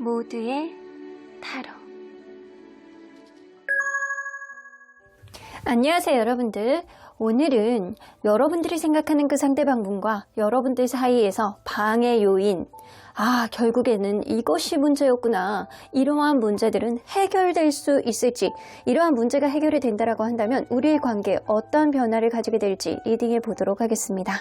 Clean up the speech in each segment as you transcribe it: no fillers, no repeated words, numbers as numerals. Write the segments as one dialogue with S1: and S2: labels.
S1: 모두의 타로. 안녕하세요, 여러분들. 오늘은 여러분들이 생각하는 그 상대방분과 여러분들 사이에서 방해 요인, 결국에는 이것이 문제였구나. 이러한 문제들은 해결될 수 있을지, 이러한 문제가 해결이 된다라고 한다면 우리의 관계에 어떤 변화를 가지게 될지 리딩해 보도록 하겠습니다.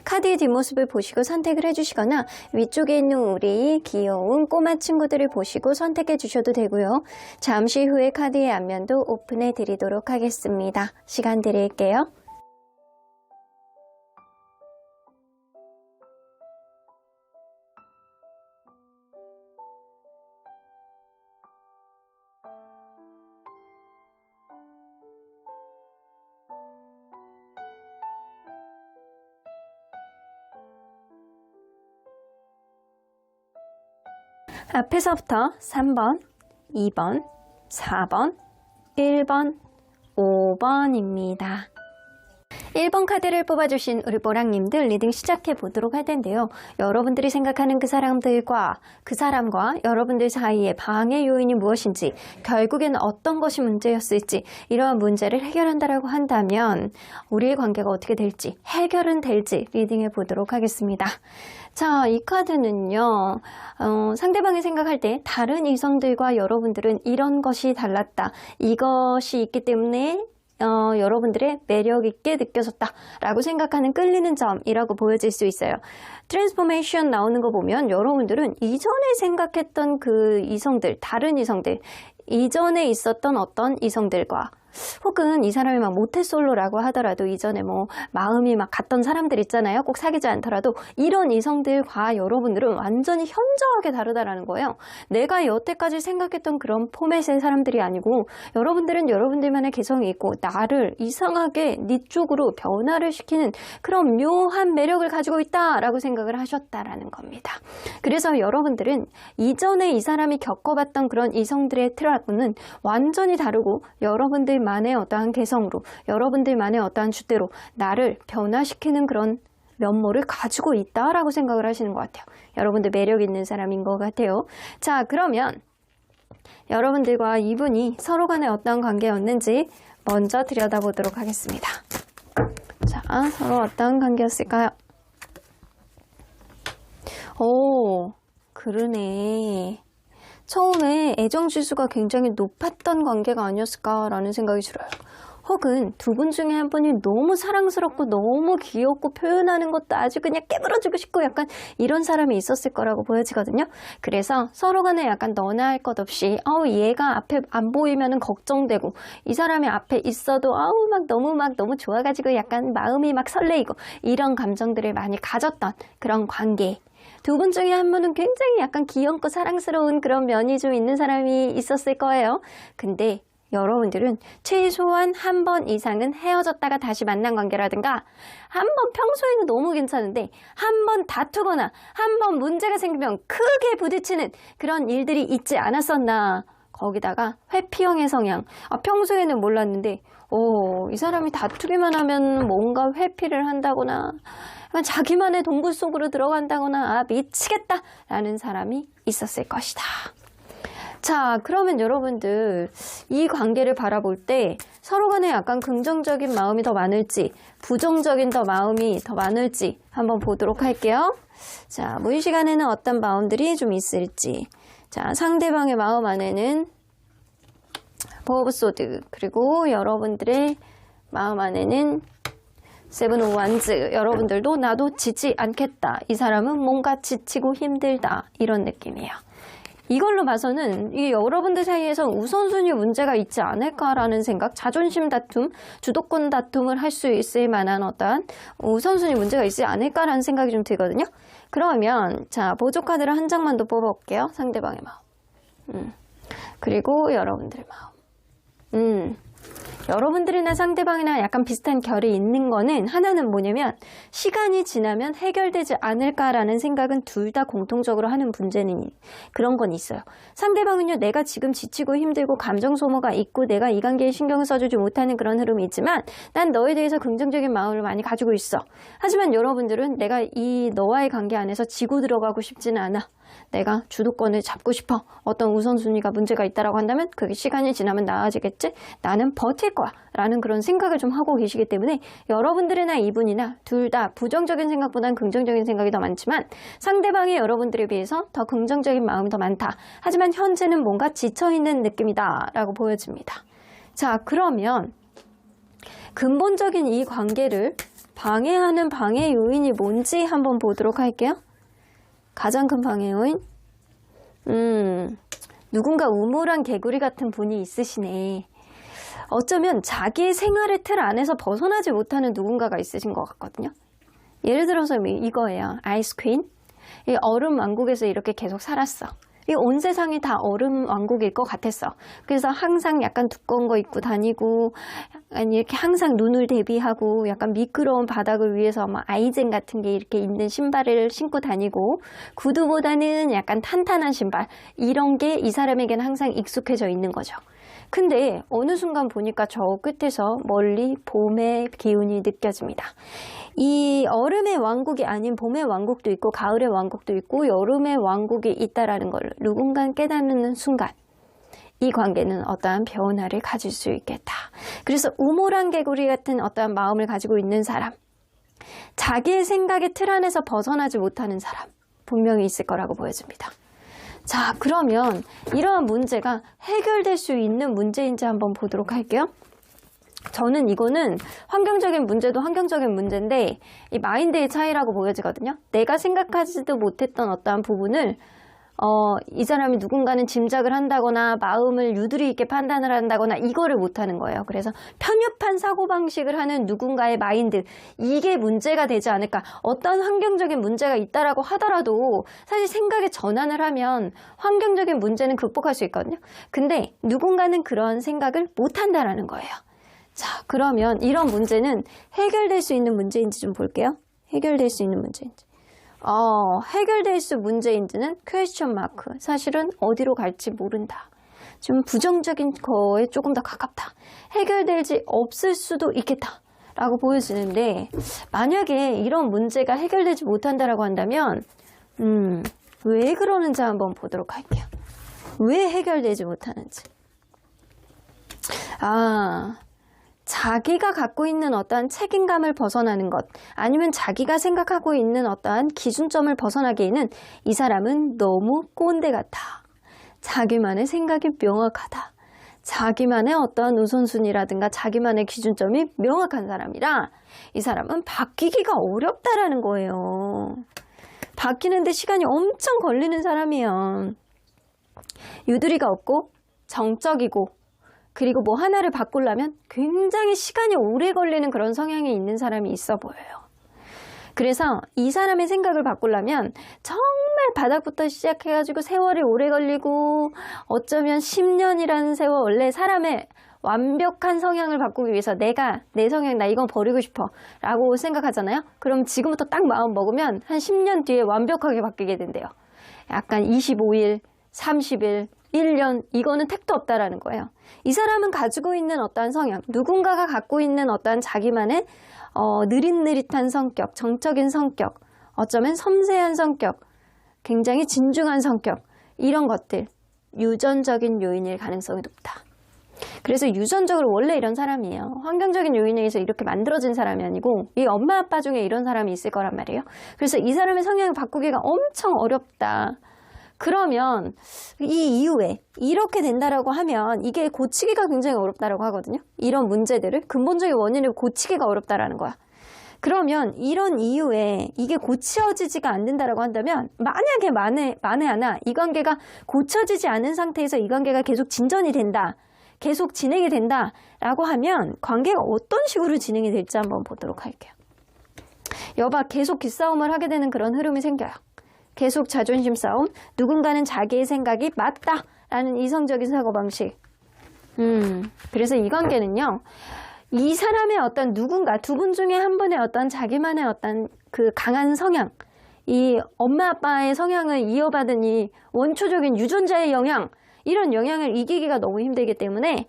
S1: 카드의 뒷모습을 보시고 선택을 해주시거나 위쪽에 있는 우리 귀여운 꼬마 친구들을 보시고 선택해 주셔도 되고요. 잠시 후에 카드의 앞면도 오픈해 드리도록 하겠습니다. 시간 드릴게요. 앞에서부터 3번, 2번, 4번, 1번, 5번입니다. 1번 카드를 뽑아주신 우리 보랑님들 리딩 시작해 보도록 할 텐데요. 여러분들이 생각하는 그 사람들과 그 사람과 여러분들 사이의 방해 요인이 무엇인지, 결국에는 어떤 것이 문제였을지, 이러한 문제를 해결한다라고 한다면 우리의 관계가 어떻게 될지, 해결은 될지 리딩해 보도록 하겠습니다. 자, 이 카드는요, 상대방이 생각할 때 다른 이성들과 여러분들은 이런 것이 달랐다, 이것이 있기 때문에 여러분들의 매력 있게 느껴졌다 라고 생각하는 끌리는 점이라고 보여질 수 있어요. 트랜스포메이션 나오는 거 보면 여러분들은 이전에 생각했던 그 이성들, 다른 이성들, 이전에 있었던 어떤 이성들과, 혹은 이 사람이 막 모태솔로라고 하더라도 이전에 뭐 마음이 막 갔던 사람들 있잖아요. 꼭 사귀지 않더라도 이런 이성들과 여러분들은 완전히 현저하게 다르다라는 거예요. 내가 여태까지 생각했던 그런 포맷의 사람들이 아니고 여러분들은 여러분들만의 개성이 있고 나를 이상하게 네 쪽으로 변화를 시키는 그런 묘한 매력을 가지고 있다라고 생각을 하셨다라는 겁니다. 그래서 여러분들은 이전에 이 사람이 겪어봤던 그런 이성들의 트라우마는 완전히 다르고 여러분들만의 어떠한 개성으로, 여러분들만의 어떠한 주대로 나를 변화시키는 그런 면모를 가지고 있다라고 생각을 하시는 것 같아요. 여러분들 매력 있는 사람인 것 같아요. 자, 그러면 여러분들과 이분이 서로 간에 어떤 관계였는지 먼저 들여다보도록 하겠습니다. 자, 서로 어떤 관계였을까요? 오, 그러네. 처음에 애정지수가 굉장히 높았던 관계가 아니었을까라는 생각이 들어요. 혹은 두 분 중에 한 분이 너무 사랑스럽고 너무 귀엽고 표현하는 것도 아주 그냥 깨물어주고 싶고 약간 이런 사람이 있었을 거라고 보여지거든요. 그래서 서로 간에 약간 너나 할 것 없이 얘가 앞에 안 보이면은 걱정되고, 이 사람이 앞에 있어도 너무 좋아가지고 약간 마음이 막 설레이고, 이런 감정들을 많이 가졌던 그런 관계. 두 분 중에 한 분은 굉장히 약간 귀엽고 사랑스러운 그런 면이 좀 있는 사람이 있었을 거예요. 근데 여러분들은 최소한 한 번 이상은 헤어졌다가 다시 만난 관계라든가, 한 번 평소에는 너무 괜찮은데 한 번 다투거나 한 번 문제가 생기면 크게 부딪히는 그런 일들이 있지 않았었나. 거기다가 회피형의 성향. 평소에는 몰랐는데 이 사람이 다투기만 하면 뭔가 회피를 한다거나 자기만의 동굴 속으로 들어간다거나 미치겠다 라는 사람이 있었을 것이다. 자, 그러면 여러분들 이 관계를 바라볼 때 서로 간에 약간 긍정적인 마음이 더 많을지 부정적인 마음이 더 많을지 한번 보도록 할게요. 자, 무의식안에는 어떤 마음들이 좀 있을지. 자, 상대방의 마음 안에는 포 오브 소드, 그리고 여러분들의 마음 안에는 세븐 오브 완즈. 여러분들도 나도 지지 않겠다, 이 사람은 뭔가 지치고 힘들다, 이런 느낌이에요. 이걸로 봐서는 이 여러분들 사이에서 우선순위 문제가 있지 않을까라는 생각, 자존심 다툼, 주도권 다툼을 할 수 있을 만한 어떠한 우선순위 문제가 있지 않을까라는 생각이 좀 들거든요. 그러면 자, 보조 카드를 한 장만 더 뽑아볼게요. 상대방의 마음, 그리고 여러분들의 마음. 여러분들이나 상대방이나 약간 비슷한 결이 있는 거는, 하나는 뭐냐면 시간이 지나면 해결되지 않을까라는 생각은 둘 다 공통적으로 하는 문제는 그런 건 있어요. 상대방은요, 내가 지금 지치고 힘들고 감정 소모가 있고 내가 이 관계에 신경을 써주지 못하는 그런 흐름이 있지만 난 너에 대해서 긍정적인 마음을 많이 가지고 있어. 하지만 여러분들은 내가 이 너와의 관계 안에서 지고 들어가고 싶지는 않아. 내가 주도권을 잡고 싶어. 어떤 우선순위가 문제가 있다라고 한다면 그게 시간이 지나면 나아지겠지? 나는 버틸 거야. 라는 그런 생각을 좀 하고 계시기 때문에 여러분들이나 이분이나 둘 다 부정적인 생각보다는 긍정적인 생각이 더 많지만 상대방이 여러분들에 비해서 더 긍정적인 마음이 더 많다. 하지만 현재는 뭔가 지쳐있는 느낌이다. 라고 보여집니다. 자, 그러면 근본적인 이 관계를 방해하는 방해 요인이 뭔지 한번 보도록 할게요. 가장 큰 방해 요인? 누군가 우물한 개구리 같은 분이 있으시네. 어쩌면 자기의 생활의 틀 안에서 벗어나지 못하는 누군가가 있으신 것 같거든요. 예를 들어서 이거예요. 아이스퀸. 이 얼음 왕국에서 이렇게 계속 살았어. 이 온 세상이 다 얼음 왕국일 것 같았어. 그래서 항상 약간 두꺼운 거 입고 다니고, 아니 이렇게 항상 눈을 대비하고, 약간 미끄러운 바닥을 위해서 막 아이젠 같은 게 이렇게 있는 신발을 신고 다니고, 구두보다는 약간 탄탄한 신발, 이런 게 이 사람에게는 항상 익숙해져 있는 거죠. 근데 어느 순간 보니까 저 끝에서 멀리 봄의 기운이 느껴집니다. 이 얼음의 왕국이 아닌 봄의 왕국도 있고 가을의 왕국도 있고 여름의 왕국이 있다라는 걸 누군가 깨닫는 순간 이 관계는 어떠한 변화를 가질 수 있겠다. 그래서 우물한 개구리 같은 어떠한 마음을 가지고 있는 사람, 자기의 생각의 틀 안에서 벗어나지 못하는 사람 분명히 있을 거라고 보여집니다. 자, 그러면 이러한 문제가 해결될 수 있는 문제인지 한번 보도록 할게요. 저는 이거는 환경적인 문제도 환경적인 문제인데 이 마인드의 차이라고 보여지거든요. 내가 생각하지도 못했던 어떠한 부분을 이 사람이 누군가는 짐작을 한다거나 마음을 유두리 있게 판단을 한다거나 이거를 못하는 거예요. 그래서 편협한 사고방식을 하는 누군가의 마인드, 이게 문제가 되지 않을까. 어떤 환경적인 문제가 있다라고 하더라도 사실 생각의 전환을 하면 환경적인 문제는 극복할 수 있거든요. 근데 누군가는 그런 생각을 못한다라는 거예요. 자, 그러면 이런 문제는 해결될 수 있는 문제인지 좀 볼게요. 해결될 수 있는 문제인지. 해결될 수 문제인지는 퀘스천 마크. 사실은 어디로 갈지 모른다. 좀 부정적인 거에 조금 더 가깝다. 해결될지 없을 수도 있겠다. 라고 보여지는데 만약에 이런 문제가 해결되지 못한다라고 한다면 왜 그러는지 한번 보도록 할게요. 왜 해결되지 못하는지. 자기가 갖고 있는 어떠한 책임감을 벗어나는 것, 아니면 자기가 생각하고 있는 어떠한 기준점을 벗어나기에는 이 사람은 너무 꼰대 같아. 자기만의 생각이 명확하다. 자기만의 어떠한 우선순위라든가 자기만의 기준점이 명확한 사람이라 이 사람은 바뀌기가 어렵다라는 거예요. 바뀌는데 시간이 엄청 걸리는 사람이에요. 유두리가 없고 정적이고 그리고 뭐 하나를 바꾸려면 굉장히 시간이 오래 걸리는 그런 성향이 있는 사람이 있어 보여요. 그래서 이 사람의 생각을 바꾸려면 정말 바닥부터 시작해가지고 세월이 오래 걸리고 어쩌면 10년이라는 세월, 원래 사람의 완벽한 성향을 바꾸기 위해서 내가 내 성향 나 이건 버리고 싶어 라고 생각하잖아요. 그럼 지금부터 딱 마음 먹으면 한 10년 뒤에 완벽하게 바뀌게 된대요. 약간 25일, 30일, 1년, 이거는 택도 없다라는 거예요. 이 사람은 가지고 있는 어떠한 성향, 누군가가 갖고 있는 어떠한 자기만의 느릿느릿한 성격, 정적인 성격, 어쩌면 섬세한 성격, 굉장히 진중한 성격, 이런 것들, 유전적인 요인일 가능성이 높다. 그래서 유전적으로 원래 이런 사람이에요. 환경적인 요인에 의해서 이렇게 만들어진 사람이 아니고 이 엄마 아빠 중에 이런 사람이 있을 거란 말이에요. 그래서 이 사람의 성향을 바꾸기가 엄청 어렵다. 그러면 이 이후에 이렇게 된다라고 하면 이게 고치기가 굉장히 어렵다라고 하거든요. 이런 문제들을 근본적인 원인을 고치기가 어렵다라는 거야. 그러면 이런 이유에 이게 고쳐지지가 않는다라고 한다면 만약에 만에 하나 이 관계가 고쳐지지 않은 상태에서 이 관계가 계속 진전이 된다. 계속 진행이 된다라고 하면 관계가 어떤 식으로 진행이 될지 한번 보도록 할게요. 여봐, 계속 기싸움을 하게 되는 그런 흐름이 생겨요. 계속 자존심 싸움, 누군가는 자기의 생각이 맞다라는 이성적인 사고방식. 그래서 이 관계는요, 이 사람의 어떤 누군가, 두 분 중에 한 분의 어떤 자기만의 어떤 그 강한 성향, 이 엄마 아빠의 성향을 이어받은 이 원초적인 유전자의 영향, 이런 영향을 이기기가 너무 힘들기 때문에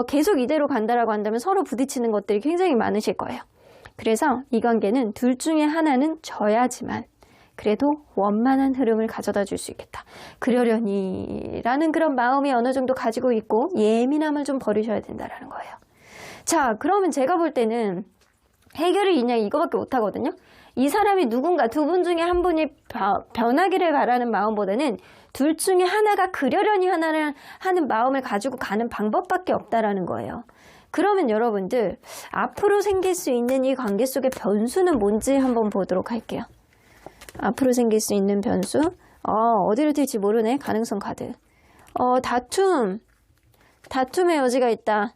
S1: 계속 이대로 간다라고 한다면 서로 부딪히는 것들이 굉장히 많으실 거예요. 그래서 이 관계는 둘 중에 하나는 져야지만 그래도 원만한 흐름을 가져다 줄 수 있겠다. 그러려니 라는 그런 마음이 어느 정도 가지고 있고 예민함을 좀 버리셔야 된다라는 거예요. 자, 그러면 제가 볼 때는 해결이 있냐 이거밖에 못하거든요. 이 사람이 누군가 두 분 중에 한 분이 변하기를 바라는 마음보다는 둘 중에 하나가 그러려니 하나를 하는 마음을 가지고 가는 방법밖에 없다라는 거예요. 그러면 여러분들 앞으로 생길 수 있는 이 관계 속의 변수는 뭔지 한번 보도록 할게요. 앞으로 생길 수 있는 변수 어디로 튈지 모르네. 가능성 카드. 다툼의 여지가 있다.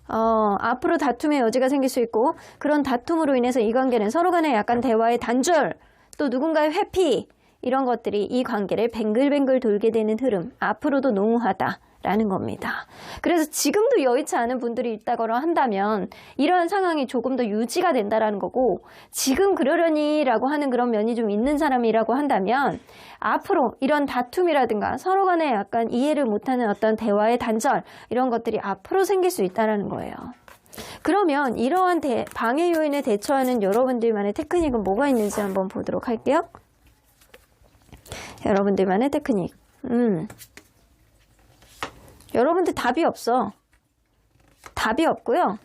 S1: 앞으로 다툼의 여지가 생길 수 있고 그런 다툼으로 인해서 이 관계는 서로 간에 약간 대화의 단절 또 누군가의 회피 이런 것들이 이 관계를 뱅글뱅글 돌게 되는 흐름 앞으로도 농후하다라는 겁니다. 그래서 지금도 여의치 않은 분들이 있다거나 한다면 이러한 상황이 조금 더 유지가 된다라는 거고 지금 그러려니 라고 하는 그런 면이 좀 있는 사람이라고 한다면 앞으로 이런 다툼이라든가 서로 간에 약간 이해를 못하는 어떤 대화의 단절 이런 것들이 앞으로 생길 수 있다는 거예요. 그러면 이러한 방해 요인에 대처하는 여러분들만의 테크닉은 뭐가 있는지 한번 보도록 할게요. 여러분들만의 테크닉. 여러분들 답이 없어. 답이 없고요.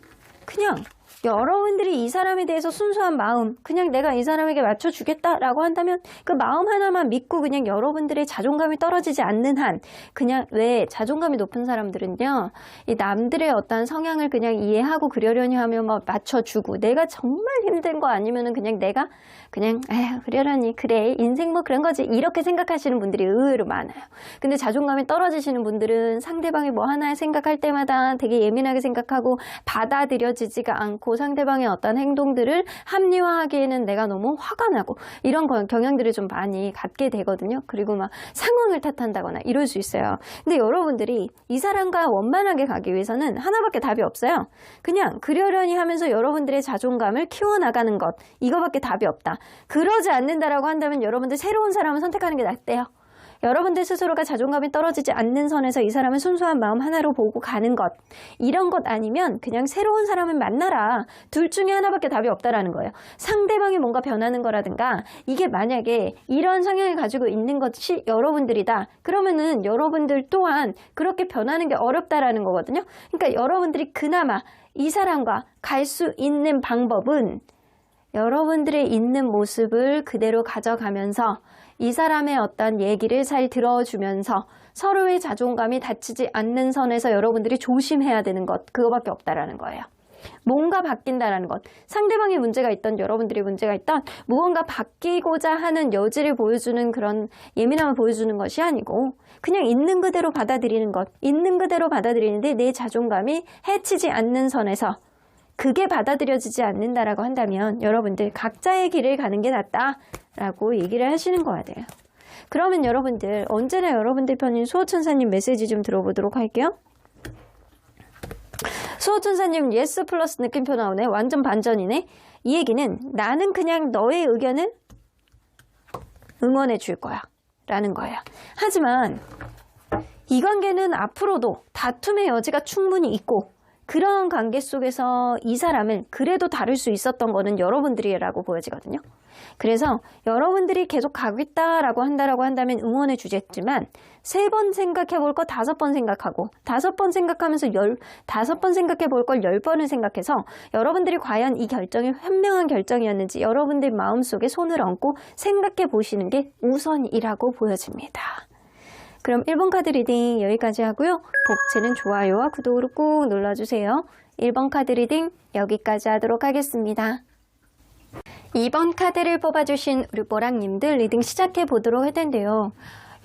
S1: 그냥 여러분들이 이 사람에 대해서 순수한 마음, 그냥 내가 이 사람에게 맞춰주겠다라고 한다면 그 마음 하나만 믿고 그냥 여러분들의 자존감이 떨어지지 않는 한 그냥 왜 자존감이 높은 사람들은요 이 남들의 어떤 성향을 그냥 이해하고 그러려니 하면 막 맞춰주고 내가 정말 힘든 거 아니면은 그냥 내가 그냥 에휴 그러려니 그래 인생 뭐 그런 거지 이렇게 생각하시는 분들이 의외로 많아요. 근데 자존감이 떨어지시는 분들은 상대방이 뭐 하나 생각할 때마다 되게 예민하게 생각하고 받아들여지지가 않고 상대방의 어떤 행동들을 합리화하기에는 내가 너무 화가 나고 이런 경향들을 좀 많이 갖게 되거든요. 그리고 막 상황을 탓한다거나 이럴 수 있어요. 근데 여러분들이 이 사람과 원만하게 가기 위해서는 하나밖에 답이 없어요. 그냥 그러려니 하면서 여러분들의 자존감을 키워나가는 것 이거밖에 답이 없다. 그러지 않는다라고 한다면 여러분들 새로운 사람을 선택하는 게 낫대요. 여러분들 스스로가 자존감이 떨어지지 않는 선에서 이 사람을 순수한 마음 하나로 보고 가는 것 이런 것 아니면 그냥 새로운 사람을 만나라. 둘 중에 하나밖에 답이 없다라는 거예요. 상대방이 뭔가 변하는 거라든가 이게 만약에 이런 성향을 가지고 있는 것이 여러분들이다. 그러면은 여러분들 또한 그렇게 변하는 게 어렵다라는 거거든요. 그러니까 여러분들이 그나마 이 사람과 갈 수 있는 방법은 여러분들의 있는 모습을 그대로 가져가면서 이 사람의 어떤 얘기를 잘 들어주면서 서로의 자존감이 다치지 않는 선에서 여러분들이 조심해야 되는 것 그거밖에 없다라는 거예요. 뭔가 바뀐다라는 것 상대방의 문제가 있던 여러분들의 문제가 있던 무언가 바뀌고자 하는 여지를 보여주는 그런 예민함을 보여주는 것이 아니고 그냥 있는 그대로 받아들이는 것 있는 그대로 받아들이는데 내 자존감이 해치지 않는 선에서 그게 받아들여지지 않는다라고 한다면 여러분들 각자의 길을 가는 게 낫다라고 얘기를 하시는 거야 돼요. 그러면 여러분들 언제나 여러분들 편인 수호천사님 메시지 좀 들어보도록 할게요. 수호천사님 예스 플러스 느낌표 나오네. 완전 반전이네. 이 얘기는 나는 그냥 너의 의견을 응원해 줄 거야 라는 거예요. 하지만 이 관계는 앞으로도 다툼의 여지가 충분히 있고 그런 관계 속에서 이 사람을 그래도 다룰 수 있었던 거는 여러분들이라고 보여지거든요. 그래서 여러분들이 계속 가겠다라고 한다면 응원해 주겠지만 3번 생각해 볼 거 5번 생각하고 5번 생각하면서 15번 생각해 볼 걸 10번을 생각해서 여러분들이 과연 이 결정이 현명한 결정이었는지 여러분들 마음속에 손을 얹고 생각해 보시는 게 우선이라고 보여집니다. 그럼 1번 카드 리딩 여기까지 하고요. 복채는 좋아요와 구독으로 꾹 눌러주세요. 1번 카드 리딩 여기까지 하도록 하겠습니다. 2번 카드를 뽑아주신 우리 뽀랑님들 리딩 시작해 보도록 할 텐데요.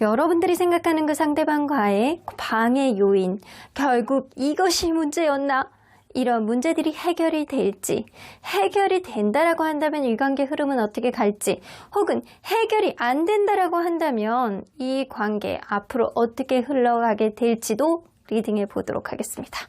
S1: 여러분들이 생각하는 그 상대방과의 방해 요인, 결국 이것이 문제였나? 이런 문제들이 해결이 될지, 해결이 된다라고 한다면 이 관계 흐름은 어떻게 갈지, 혹은 해결이 안 된다라고 한다면 이 관계 앞으로 어떻게 흘러가게 될지도 리딩해 보도록 하겠습니다.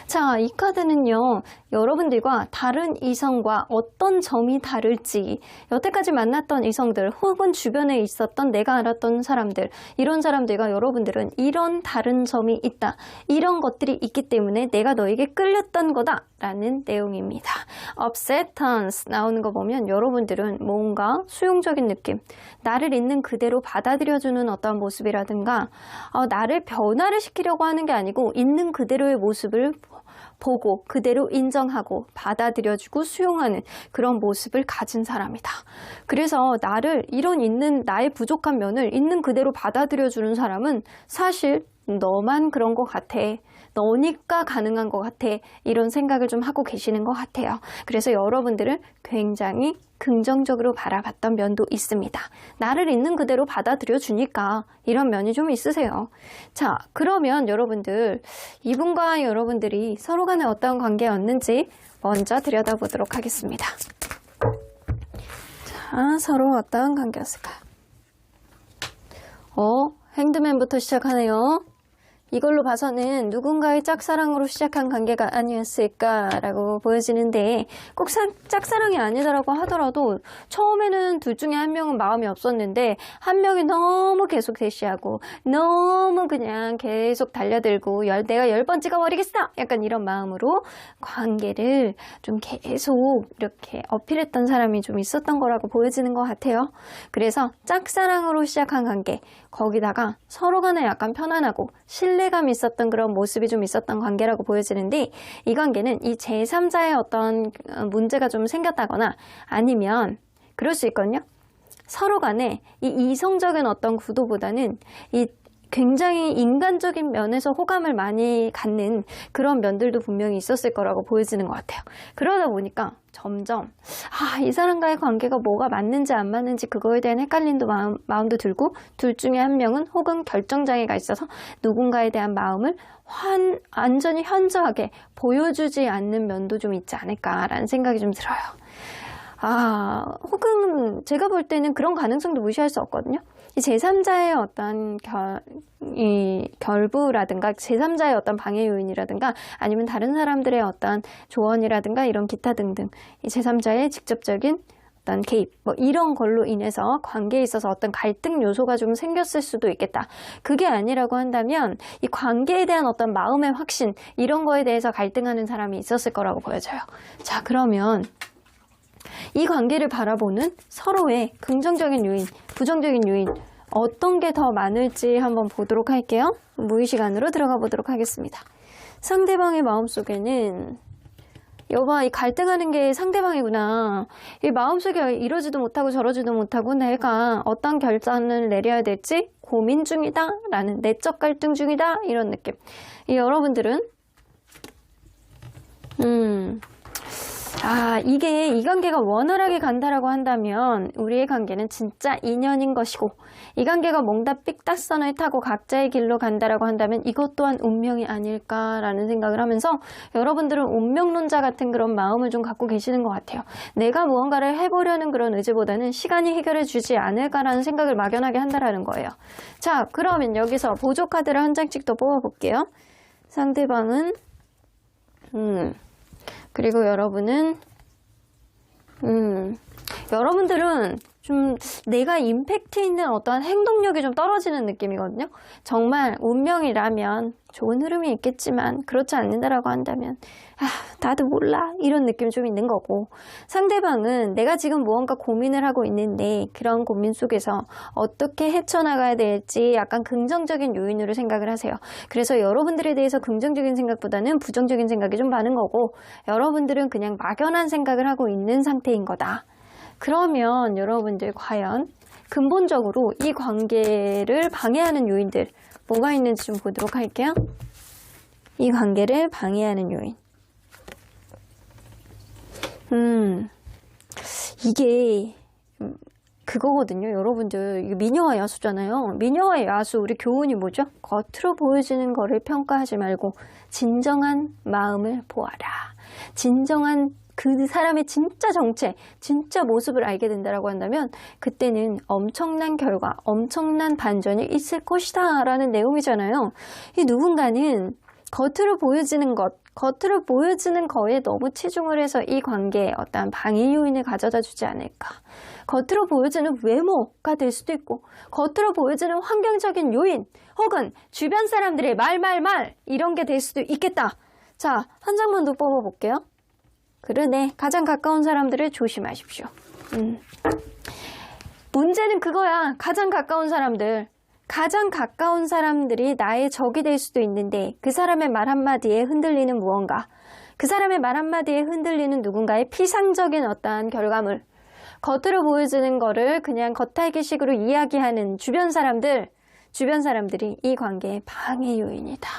S1: 자, 이 카드는요, 여러분들과 다른 이성과 어떤 점이 다를지, 여태까지 만났던 이성들 혹은 주변에 있었던 내가 알았던 사람들, 이런 사람들과 여러분들은 이런 다른 점이 있다. 이런 것들이 있기 때문에 내가 너에게 끌렸던 거다 라는 내용입니다. acceptance 나오는 거 보면 여러분들은 뭔가 수용적인 느낌, 나를 있는 그대로 받아들여주는 어떤 모습이라든가 나를 변화를 시키려고 하는 게 아니고 있는 그대로의 모습을 보고 그대로 인정하고 받아들여주고 수용하는 그런 모습을 가진 사람이다. 그래서 나를 이런 있는 나의 부족한 면을 있는 그대로 받아들여주는 사람은 사실 너만 그런 것 같아. 너니까 가능한 것 같아. 이런 생각을 좀 하고 계시는 것 같아요. 그래서 여러분들을 굉장히 긍정적으로 바라봤던 면도 있습니다. 나를 있는 그대로 받아들여 주니까 이런 면이 좀 있으세요. 자, 그러면 여러분들 이분과 여러분들이 서로 간에 어떤 관계였는지 먼저 들여다보도록 하겠습니다. 자, 서로 어떤 관계였을까요? 핸드맨부터 시작하네요. 이걸로 봐서는 누군가의 짝사랑으로 시작한 관계가 아니었을까라고 보여지는데 꼭 짝사랑이 아니더라고 하더라도 처음에는 둘 중에 한 명은 마음이 없었는데 한 명이 너무 계속 대시하고 너무 그냥 계속 달려들고 내가 10번 찍어버리겠어! 약간 이런 마음으로 관계를 좀 계속 이렇게 어필했던 사람이 좀 있었던 거라고 보여지는 것 같아요. 그래서 짝사랑으로 시작한 관계, 거기다가 서로 간에 약간 편안하고 신뢰감이 있었던 그런 모습이 좀 있었던 관계라고 보여지는데 이 관계는 이 제3자의 어떤 문제가 좀 생겼다거나 아니면 그럴 수 있거든요. 서로 간에 이 이성적인 어떤 구도보다는 이 굉장히 인간적인 면에서 호감을 많이 갖는 그런 면들도 분명히 있었을 거라고 보여지는 것 같아요. 그러다 보니까 점점 이 사람과의 관계가 뭐가 맞는지 안 맞는지 그거에 대한 헷갈림도 마음도 들고 둘 중에 한 명은 혹은 결정장애가 있어서 누군가에 대한 마음을 완전히 현저하게 보여주지 않는 면도 좀 있지 않을까라는 생각이 좀 들어요. 혹은 제가 볼 때는 그런 가능성도 무시할 수 없거든요. 이 제3자의 어떤 결부라든가 제3자의 어떤 방해 요인이라든가 아니면 다른 사람들의 어떤 조언이라든가 이런 기타 등등 이 제3자의 직접적인 어떤 개입 이런 걸로 인해서 관계에 있어서 어떤 갈등 요소가 좀 생겼을 수도 있겠다. 그게 아니라고 한다면 이 관계에 대한 어떤 마음의 확신 이런 거에 대해서 갈등하는 사람이 있었을 거라고 보여져요. 자, 그러면 이 관계를 바라보는 서로의 긍정적인 요인, 부정적인 요인 어떤 게 더 많을지 한번 보도록 할게요. 무의식 안으로 들어가 보도록 하겠습니다. 상대방의 마음속에는 여봐, 이 갈등하는 게 상대방이구나. 이 마음속에 이러지도 못하고 저러지도 못하고 내가 어떤 결단을 내려야 될지 고민 중이다 라는 내적 갈등 중이다 이런 느낌. 여러분들은 이게 이 관계가 원활하게 간다라고 한다면 우리의 관계는 진짜 인연인 것이고 이 관계가 뭔가 삑딱선을 타고 각자의 길로 간다라고 한다면 이것 또한 운명이 아닐까라는 생각을 하면서 여러분들은 운명론자 같은 그런 마음을 좀 갖고 계시는 것 같아요. 내가 무언가를 해보려는 그런 의지보다는 시간이 해결해 주지 않을까라는 생각을 막연하게 한다라는 거예요. 자, 그러면 여기서 보조 카드를 한 장씩 더 뽑아볼게요. 상대방은 그리고 여러분은 여러분들은 좀 내가 임팩트 있는 어떠한 행동력이 좀 떨어지는 느낌이거든요. 정말 운명이라면 좋은 흐름이 있겠지만 그렇지 않는다라고 한다면 나도 몰라 이런 느낌이 좀 있는 거고 상대방은 내가 지금 무언가 고민을 하고 있는데 그런 고민 속에서 어떻게 헤쳐나가야 될지 약간 긍정적인 요인으로 생각을 하세요. 그래서 여러분들에 대해서 긍정적인 생각보다는 부정적인 생각이 좀 많은 거고 여러분들은 그냥 막연한 생각을 하고 있는 상태인 거다. 그러면 여러분들 과연 근본적으로 이 관계를 방해하는 요인들 뭐가 있는지 좀 보도록 할게요. 이 관계를 방해하는 요인. 이게 그거거든요. 여러분들 이게 미녀와 야수잖아요. 미녀와 야수 우리 교훈이 뭐죠? 겉으로 보여지는 거를 평가하지 말고 진정한 마음을 보아라. 진정한 그 사람의 진짜 정체, 진짜 모습을 알게 된다라고 한다면 그때는 엄청난 결과, 엄청난 반전이 있을 것이다 라는 내용이잖아요. 이 누군가는 겉으로 보여지는 것, 겉으로 보여지는 거에 너무 치중을 해서 이 관계에 어떠한 방해 요인을 가져다 주지 않을까. 겉으로 보여지는 외모가 될 수도 있고, 겉으로 보여지는 환경적인 요인, 혹은 주변 사람들의 말 이런 게 될 수도 있겠다. 자, 한 장만 더 뽑아볼게요. 그러네. 가장 가까운 사람들을 조심하십시오. 문제는 그거야. 가장 가까운 사람들. 가장 가까운 사람들이 나의 적이 될 수도 있는데 그 사람의 말 한마디에 흔들리는 무언가, 그 사람의 말 한마디에 흔들리는 누군가의 피상적인 어떠한 결과물, 겉으로 보여지는 거를 그냥 겉핥기식으로 이야기하는 주변 사람들이 이 관계의 방해 요인이다.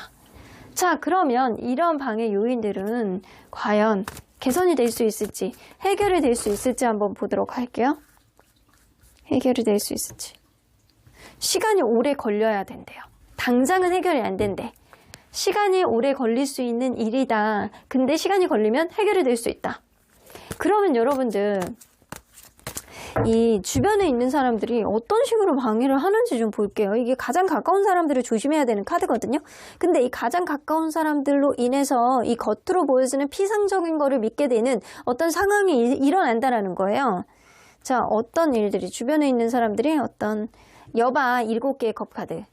S1: 자, 그러면 이런 방해 요인들은 과연 개선이 될 수 있을지, 해결이 될 수 있을지 한번 보도록 할게요. 해결이 될 수 있을지. 시간이 오래 걸려야 된대요. 당장은 해결이 안 된대. 시간이 오래 걸릴 수 있는 일이다. 근데 시간이 걸리면 해결이 될 수 있다. 그러면 여러분들, 이 주변에 있는 사람들이 어떤 식으로 방해를 하는지 좀 볼게요. 이게 가장 가까운 사람들을 조심해야 되는 카드거든요. 근데 이 가장 가까운 사람들로 인해서 이 겉으로 보여지는 피상적인 거를 믿게 되는 어떤 상황이 일어난다라는 거예요. 자, 어떤 일들이, 주변에 있는 사람들이 어떤, 여봐, 7개의 컵 카드.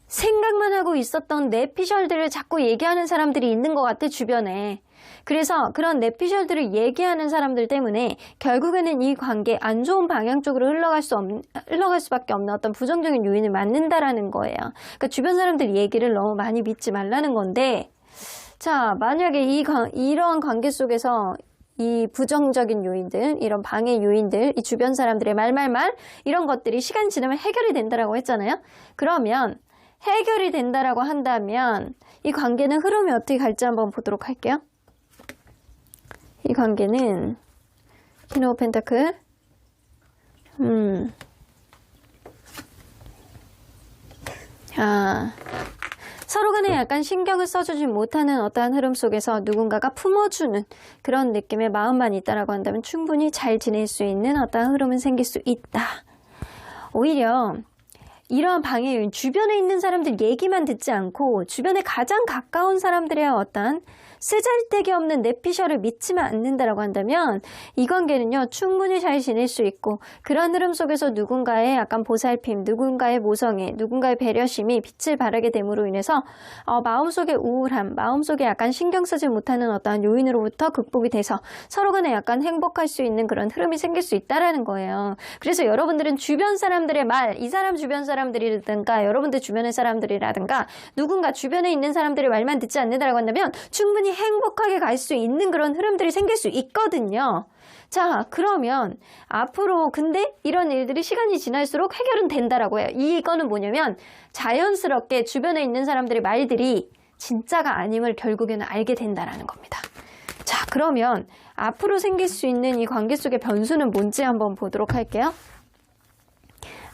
S1: 생각만 하고 있었던 내피셜들을 자꾸 얘기하는 사람들이 있는 것 같아, 주변에. 그래서 그런 내피셜들을 얘기하는 사람들 때문에 결국에는 이 관계 안 좋은 방향 쪽으로 흘러갈 수밖에 없는 어떤 부정적인 요인을 맞는다라는 거예요. 그러니까 주변 사람들 얘기를 너무 많이 믿지 말라는 건데, 자, 만약에 이러한 관계 속에서 이 부정적인 요인들, 이런 방해 요인들, 이 주변 사람들의 말, 이런 것들이 시간이 지나면 해결이 된다라고 했잖아요. 그러면 해결이 된다라고 한다면 이 관계는 흐름이 어떻게 갈지 한번 보도록 할게요. 이 관계는 퀸 오브 펜타클, 서로 간에 약간 신경을 써주지 못하는 어떠한 흐름 속에서 누군가가 품어주는 그런 느낌의 마음만 있다라고 한다면 충분히 잘 지낼 수 있는 어떠한 흐름은 생길 수 있다. 오히려 이러한 방해 요인, 주변에 있는 사람들 얘기만 듣지 않고 주변에 가장 가까운 사람들의 어떤 쓰잘데기 없는 내피셜을 믿지만 않는다라고 한다면 이 관계는요, 충분히 잘 지낼 수 있고, 그런 흐름 속에서 누군가의 약간 보살핌, 누군가의 모성애, 누군가의 배려심이 빛을 발하게 됨으로 인해서 마음속의 우울함, 마음속에 약간 신경 쓰지 못하는 어떠한 요인으로부터 극복이 돼서 서로 간에 약간 행복할 수 있는 그런 흐름이 생길 수 있다라는 거예요. 그래서 여러분들은 주변 사람들의 말, 이 사람 주변 사람들이라든가 여러분들 주변의 사람들이라든가 누군가 주변에 있는 사람들의 말만 듣지 않는다라고 한다면 충분히 행복하게 갈 수 있는 그런 흐름들이 생길 수 있거든요. 자, 그러면 앞으로 근데 이런 일들이 시간이 지날수록 해결은 된다라고 해요. 이거는 뭐냐면 자연스럽게 주변에 있는 사람들의 말들이 진짜가 아님을 결국에는 알게 된다라는 겁니다. 자, 그러면 앞으로 생길 수 있는 이 관계 속의 변수는 뭔지 한번 보도록 할게요.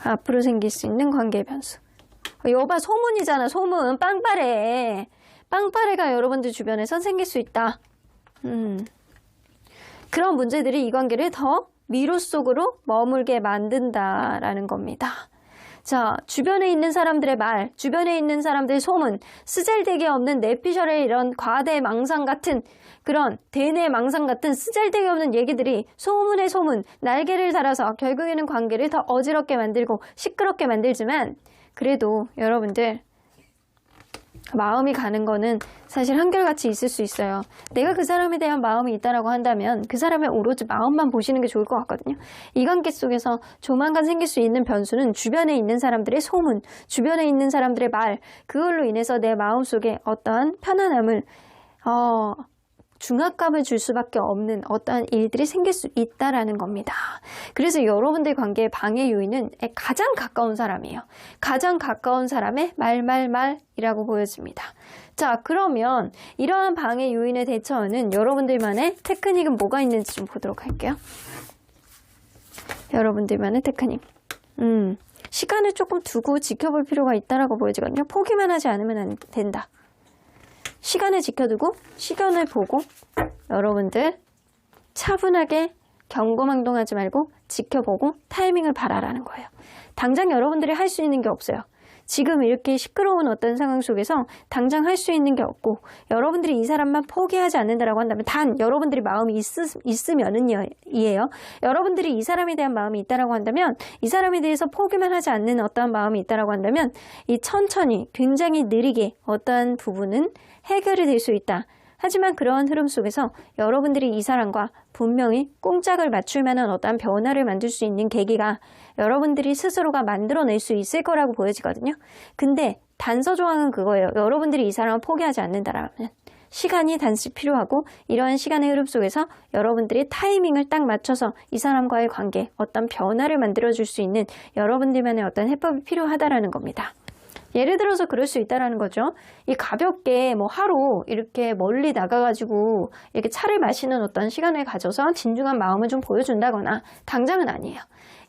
S1: 앞으로 생길 수 있는 관계의 변수. 여봐, 소문이잖아. 소문. 빵빠레. 빵빠레가 여러분들 주변에선 생길 수 있다. 그런 문제들이 이 관계를 더 미로 속으로 머물게 만든다라는 겁니다. 자, 주변에 있는 사람들의 말, 주변에 있는 사람들의 소문, 쓰잘데기 없는 내피셜의 이런 과대망상 같은 그런 대내망상 같은 쓰잘데기 없는 얘기들이 소문의 소문, 날개를 달아서 결국에는 관계를 더 어지럽게 만들고 시끄럽게 만들지만 그래도 여러분들 마음이 가는 거는 사실 한결같이 있을 수 있어요. 내가 그 사람에 대한 마음이 있다라고 한다면 그 사람의 오로지 마음만 보시는 게 좋을 것 같거든요. 이 관계 속에서 조만간 생길 수 있는 변수는 주변에 있는 사람들의 소문, 주변에 있는 사람들의 말, 그걸로 인해서 내 마음속에 어떠한 편안함을 중압감을 줄 수밖에 없는 어떠한 일들이 생길 수 있다라는 겁니다. 그래서 여러분들 관계의 방해 요인은 가장 가까운 사람이에요. 가장 가까운 사람의 말이라고 보여집니다. 자, 그러면 이러한 방해 요인에 대처하는 여러분들만의 테크닉은 뭐가 있는지 좀 보도록 할게요. 여러분들만의 테크닉. 시간을 조금 두고 지켜볼 필요가 있다라고 보여지거든요. 포기만 하지 않으면 안 된다. 시간을 지켜두고 시간을 보고 여러분들 차분하게 경거망동하지 말고 지켜보고 타이밍을 바라라는 거예요. 당장 여러분들이 할 수 있는 게 없어요. 지금 이렇게 시끄러운 어떤 상황 속에서 당장 할 수 있는 게 없고 여러분들이 이 사람만 포기하지 않는다라고 한다면 단 여러분들이 마음이 있으면은이에요. 여러분들이 이 사람에 대한 마음이 있다라고 한다면 이 사람에 대해서 포기만 하지 않는 어떠한 마음이 있다라고 한다면 이 천천히 굉장히 느리게 어떠한 부분은 해결이 될 수 있다. 하지만 그러한 흐름 속에서 여러분들이 이 사람과 분명히 꽁짝을 맞출 만한 어떠한 변화를 만들 수 있는 계기가 여러분들이 스스로가 만들어낼 수 있을 거라고 보여지거든요. 근데 단서 조항은 그거예요. 여러분들이 이 사람을 포기하지 않는다라면 시간이 단지 필요하고 이러한 시간의 흐름 속에서 여러분들이 타이밍을 딱 맞춰서 이 사람과의 관계, 어떤 변화를 만들어줄 수 있는 여러분들만의 어떤 해법이 필요하다라는 겁니다. 예를 들어서 그럴 수 있다라는 거죠. 이 가볍게 뭐 하루 이렇게 멀리 나가가지고 이렇게 차를 마시는 어떤 시간을 가져서 진중한 마음을 좀 보여준다거나 당장은 아니에요.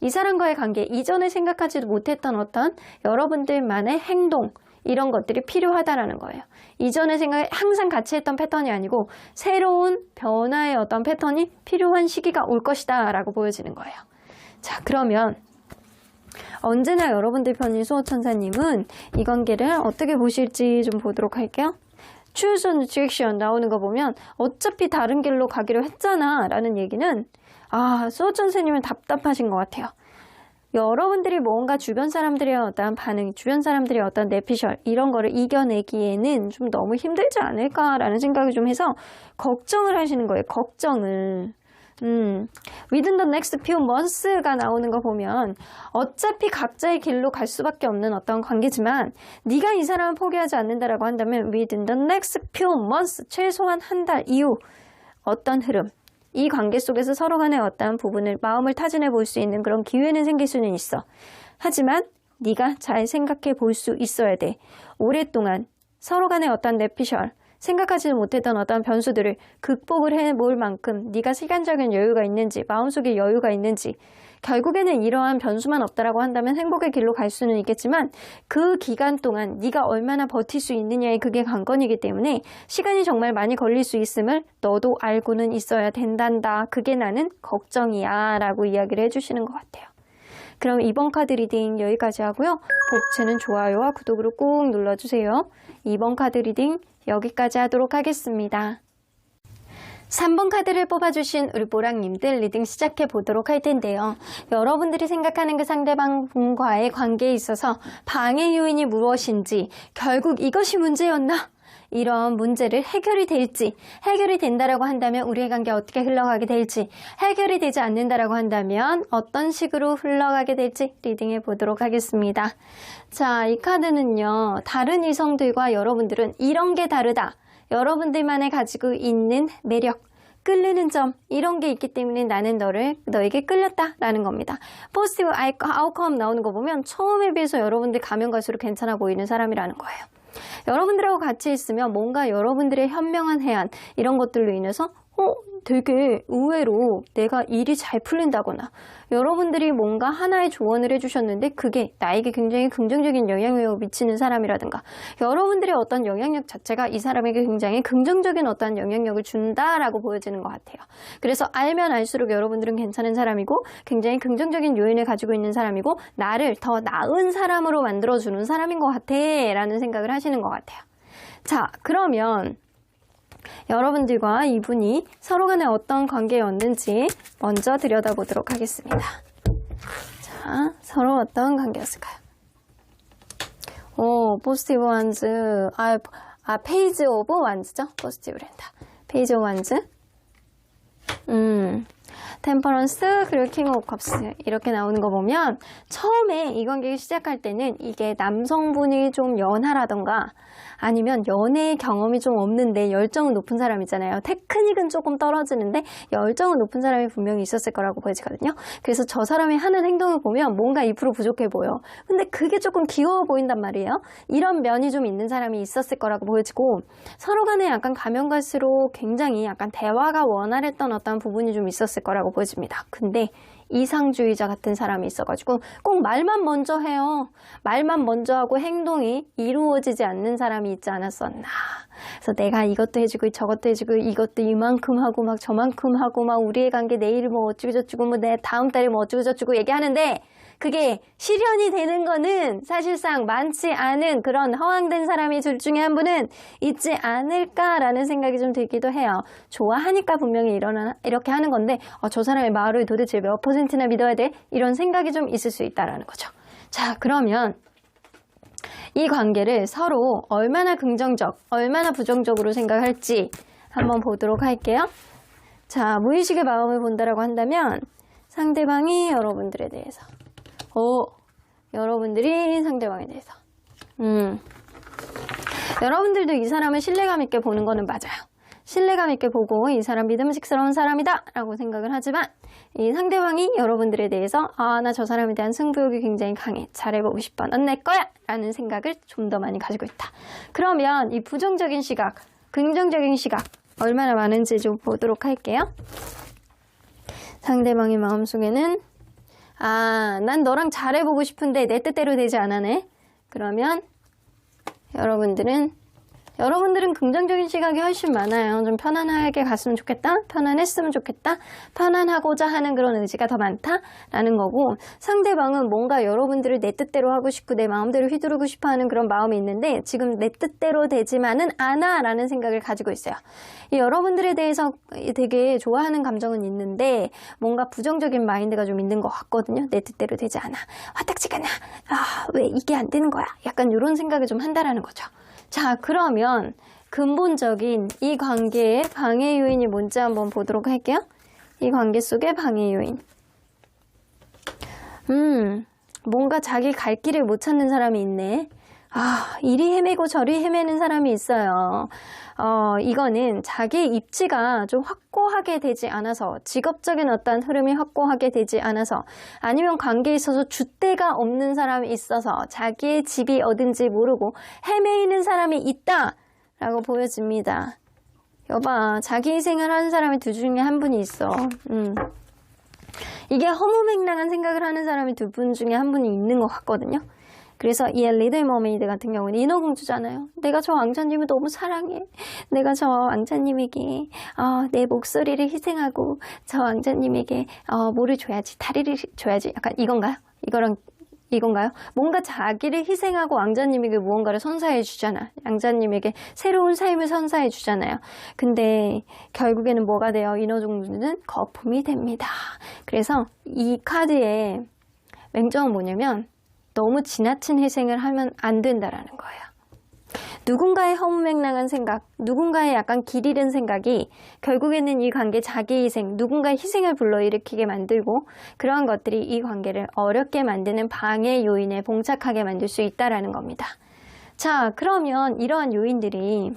S1: 이 사람과의 관계, 이전에 생각하지도 못했던 어떤 여러분들만의 행동, 이런 것들이 필요하다라는 거예요. 이전에 생각에 항상 같이 했던 패턴이 아니고 새로운 변화의 어떤 패턴이 필요한 시기가 올 것이다 라고 보여지는 거예요. 자, 그러면 언제나 여러분들 편인 수호천사님은 이 관계를 어떻게 보실지 좀 보도록 할게요. Choose a direction 나오는 거 보면 어차피 다른 길로 가기로 했잖아 라는 얘기는 수호천사님은 답답하신 것 같아요. 여러분들이 뭔가 주변 사람들의 어떤 반응, 주변 사람들의 어떤 내피셜 이런 거를 이겨내기에는 좀 너무 힘들지 않을까라는 생각이 좀 해서 걱정을 하시는 거예요. 걱정을. Within the next few months가 나오는 거 보면 어차피 각자의 길로 갈 수밖에 없는 어떤 관계지만 네가 이 사람을 포기하지 않는다라고 한다면 within the next few months 최소한 한 달 이후 어떤 흐름 이 관계 속에서 서로 간의 어떤 부분을 마음을 타진해 볼 수 있는 그런 기회는 생길 수는 있어. 하지만 네가 잘 생각해 볼 수 있어야 돼. 오랫동안 서로 간의 어떤 내피셜 생각하지도 못했던 어떤 변수들을 극복을 해볼 만큼 네가 시간적인 여유가 있는지 마음속에 여유가 있는지 결국에는 이러한 변수만 없다라고 한다면 행복의 길로 갈 수는 있겠지만 그 기간 동안 네가 얼마나 버틸 수 있느냐에 그게 관건이기 때문에 시간이 정말 많이 걸릴 수 있음을 너도 알고는 있어야 된단다. 그게 나는 걱정이야 라고 이야기를 해주시는 것 같아요. 그럼 이번 카드 리딩 여기까지 하고요. 복채는 좋아요와 구독으로 꾹 눌러주세요. 이번 카드 리딩 여기까지 하도록 하겠습니다. 3번 카드를 뽑아주신 우리 보랑님들 리딩 시작해 보도록 할 텐데요. 여러분들이 생각하는 그 상대방과의 관계에 있어서 방해 요인이 무엇인지 결국 이것이 문제였나? 이런 문제를 해결이 될지 해결이 된다라고 한다면 우리의 관계 어떻게 흘러가게 될지 해결이 되지 않는다라고 한다면 어떤 식으로 흘러가게 될지 리딩해 보도록 하겠습니다. 자, 이 카드는요. 다른 이성들과 여러분들은 이런 게 다르다. 여러분들만의 가지고 있는 매력 끌리는 점 이런 게 있기 때문에 나는 너에게 끌렸다라는 겁니다. 포지티브 아웃컴 나오는 거 보면 처음에 비해서 여러분들 가면 갈수록 괜찮아 보이는 사람이라는 거예요. 여러분들하고 같이 있으면 뭔가 여러분들의 현명한 해안 이런 것들로 인해서 되게 의외로 내가 일이 잘 풀린다거나 여러분들이 뭔가 하나의 조언을 해주셨는데 그게 나에게 굉장히 긍정적인 영향력을 미치는 사람이라든가 여러분들의 어떤 영향력 자체가 이 사람에게 굉장히 긍정적인 어떤 영향력을 준다라고 보여지는 것 같아요. 그래서 알면 알수록 여러분들은 괜찮은 사람이고 굉장히 긍정적인 요인을 가지고 있는 사람이고 나를 더 나은 사람으로 만들어주는 사람인 것 같아 라는 생각을 하시는 것 같아요. 자, 그러면 여러분들과 이분이 서로 간에 어떤 관계였는지 먼저 들여다보도록 하겠습니다. 자, 서로 어떤 관계였을까요? 포지티브 완즈. 페이지 오브 완즈죠? 포지티브 랜다. 페이지 오브 완즈. 템퍼런스 그리고 킹 오브 컵스 이렇게 나오는 거 보면 처음에 이 관계를 시작할 때는 이게 남성분이 좀 연하라던가 아니면 연애 경험이 좀 없는데 열정은 높은 사람 있잖아요. 테크닉은 조금 떨어지는데 열정은 높은 사람이 분명히 있었을 거라고 보여지거든요. 그래서 저 사람이 하는 행동을 보면 뭔가 2% 부족해 보여. 근데 그게 조금 귀여워 보인단 말이에요. 이런 면이 좀 있는 사람이 있었을 거라고 보여지고 서로 간에 약간 가면 갈수록 굉장히 약간 대화가 원활했던 어떤 부분이 좀 있었을 거라고 보여집니다. 근데 이상주의자 같은 사람이 있어가지고 꼭 말만 먼저 해요. 말만 먼저 하고 행동이 이루어지지 않는 사람이 있지 않았었나. 그래서 내가 이것도 해주고 저것도 해주고 이것도 이만큼 하고 막 저만큼 하고 막 우리의 관계 내일 뭐 어쩌고 저쩌고 뭐 내 다음 달에 뭐 어쩌고 저쩌고 얘기하는데 그게 실현이 되는 거는 사실상 많지 않은 그런 허황된 사람이 둘 중에 한 분은 있지 않을까라는 생각이 좀 들기도 해요. 좋아하니까 분명히 이렇게 하는 건데 저 사람의 말을 도대체 몇 %나 믿어야 돼? 이런 생각이 좀 있을 수 있다라는 거죠. 자, 그러면 이 관계를 서로 얼마나 긍정적, 얼마나 부정적으로 생각할지 한번 보도록 할게요. 자, 무의식의 마음을 본다라고 한다면 상대방이 여러분들에 대해서 여러분들이 상대방에 대해서 여러분들도 이 사람을 신뢰감 있게 보는 거는 맞아요. 신뢰감 있게 보고 이 사람 믿음직스러운 사람이다 라고 생각을 하지만 이 상대방이 여러분들에 대해서 나 저 사람에 대한 승부욕이 굉장히 강해. 잘해보고 싶어. 넌 내 거야! 라는 생각을 좀 더 많이 가지고 있다. 그러면 이 부정적인 시각, 긍정적인 시각 얼마나 많은지 좀 보도록 할게요. 상대방의 마음속에는 난 너랑 잘해보고 싶은데 내 뜻대로 되지 않아네. 그러면 여러분들은 긍정적인 시각이 훨씬 많아요. 좀 편안하게 갔으면 좋겠다. 편안했으면 좋겠다. 편안하고자 하는 그런 의지가 더 많다라는 거고 상대방은 뭔가 여러분들을 내 뜻대로 하고 싶고 내 마음대로 휘두르고 싶어 하는 그런 마음이 있는데 지금 내 뜻대로 되지만은 않아 라는 생각을 가지고 있어요. 이 여러분들에 대해서 되게 좋아하는 감정은 있는데 뭔가 부정적인 마인드가 좀 있는 것 같거든요. 내 뜻대로 되지 않아. 화딱지가 나. 왜 이게 안 되는 거야. 약간 이런 생각을 좀 한다라는 거죠. 자, 그러면 근본적인 이 관계의 방해 요인이 뭔지 한번 보도록 할게요. 이 관계 속의 방해 요인. 뭔가 자기 갈 길을 못 찾는 사람이 있네. 이리 헤매고 저리 헤매는 사람이 있어요. 이거는 자기의 입지가 좀 확고하게 되지 않아서, 직업적인 어떤 흐름이 확고하게 되지 않아서, 아니면 관계에 있어서 줏대가 없는 사람이 있어서 자기의 집이 어딘지 모르고 헤매이는 사람이 있다라고 보여집니다. 여봐, 자기 희생을 하는 사람이 둘 중에 한 분이 있어. 이게 허무맹랑한 생각을 하는 사람이 두 분 중에 한 분이 있는 것 같거든요. 그래서 이 리틀 머메이드 같은 경우는 인어공주잖아요. 내가 저 왕자님을 너무 사랑해. 내가 저 왕자님에게 내 목소리를 희생하고 저 왕자님에게 뭐를 줘야지, 다리를 줘야지. 약간 이건가요? 뭔가 자기를 희생하고 왕자님에게 무언가를 선사해 주잖아. 왕자님에게 새로운 삶을 선사해 주잖아요. 근데 결국에는 뭐가 돼요? 인어공주는 거품이 됩니다. 그래서 이 카드의 맹점은 뭐냐면 너무 지나친 희생을 하면 안 된다라는 거예요. 누군가의 허무맹랑한 생각, 누군가의 약간 길 잃은 생각이 결국에는 이 관계 자기 희생, 누군가의 희생을 불러일으키게 만들고 그러한 것들이 이 관계를 어렵게 만드는 방해 요인에 봉착하게 만들 수 있다라는 겁니다. 자, 그러면 이러한 요인들이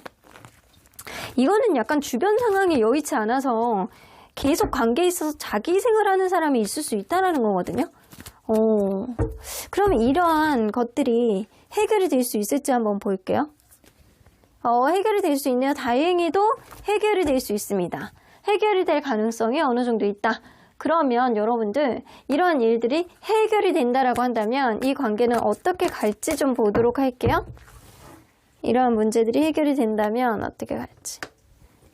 S1: 이거는 약간 주변 상황이 여의치 않아서 계속 관계에 있어서 자기 희생을 하는 사람이 있을 수 있다라는 거거든요. 그러면 이러한 것들이 해결이 될 수 있을지 한번 볼게요. 해결이 될 수 있네요. 다행히도 해결이 될 수 있습니다. 해결이 될 가능성이 어느 정도 있다. 그러면 여러분들 이러한 일들이 해결이 된다라고 한다면 이 관계는 어떻게 갈지 좀 보도록 할게요. 이러한 문제들이 해결이 된다면 어떻게 갈지.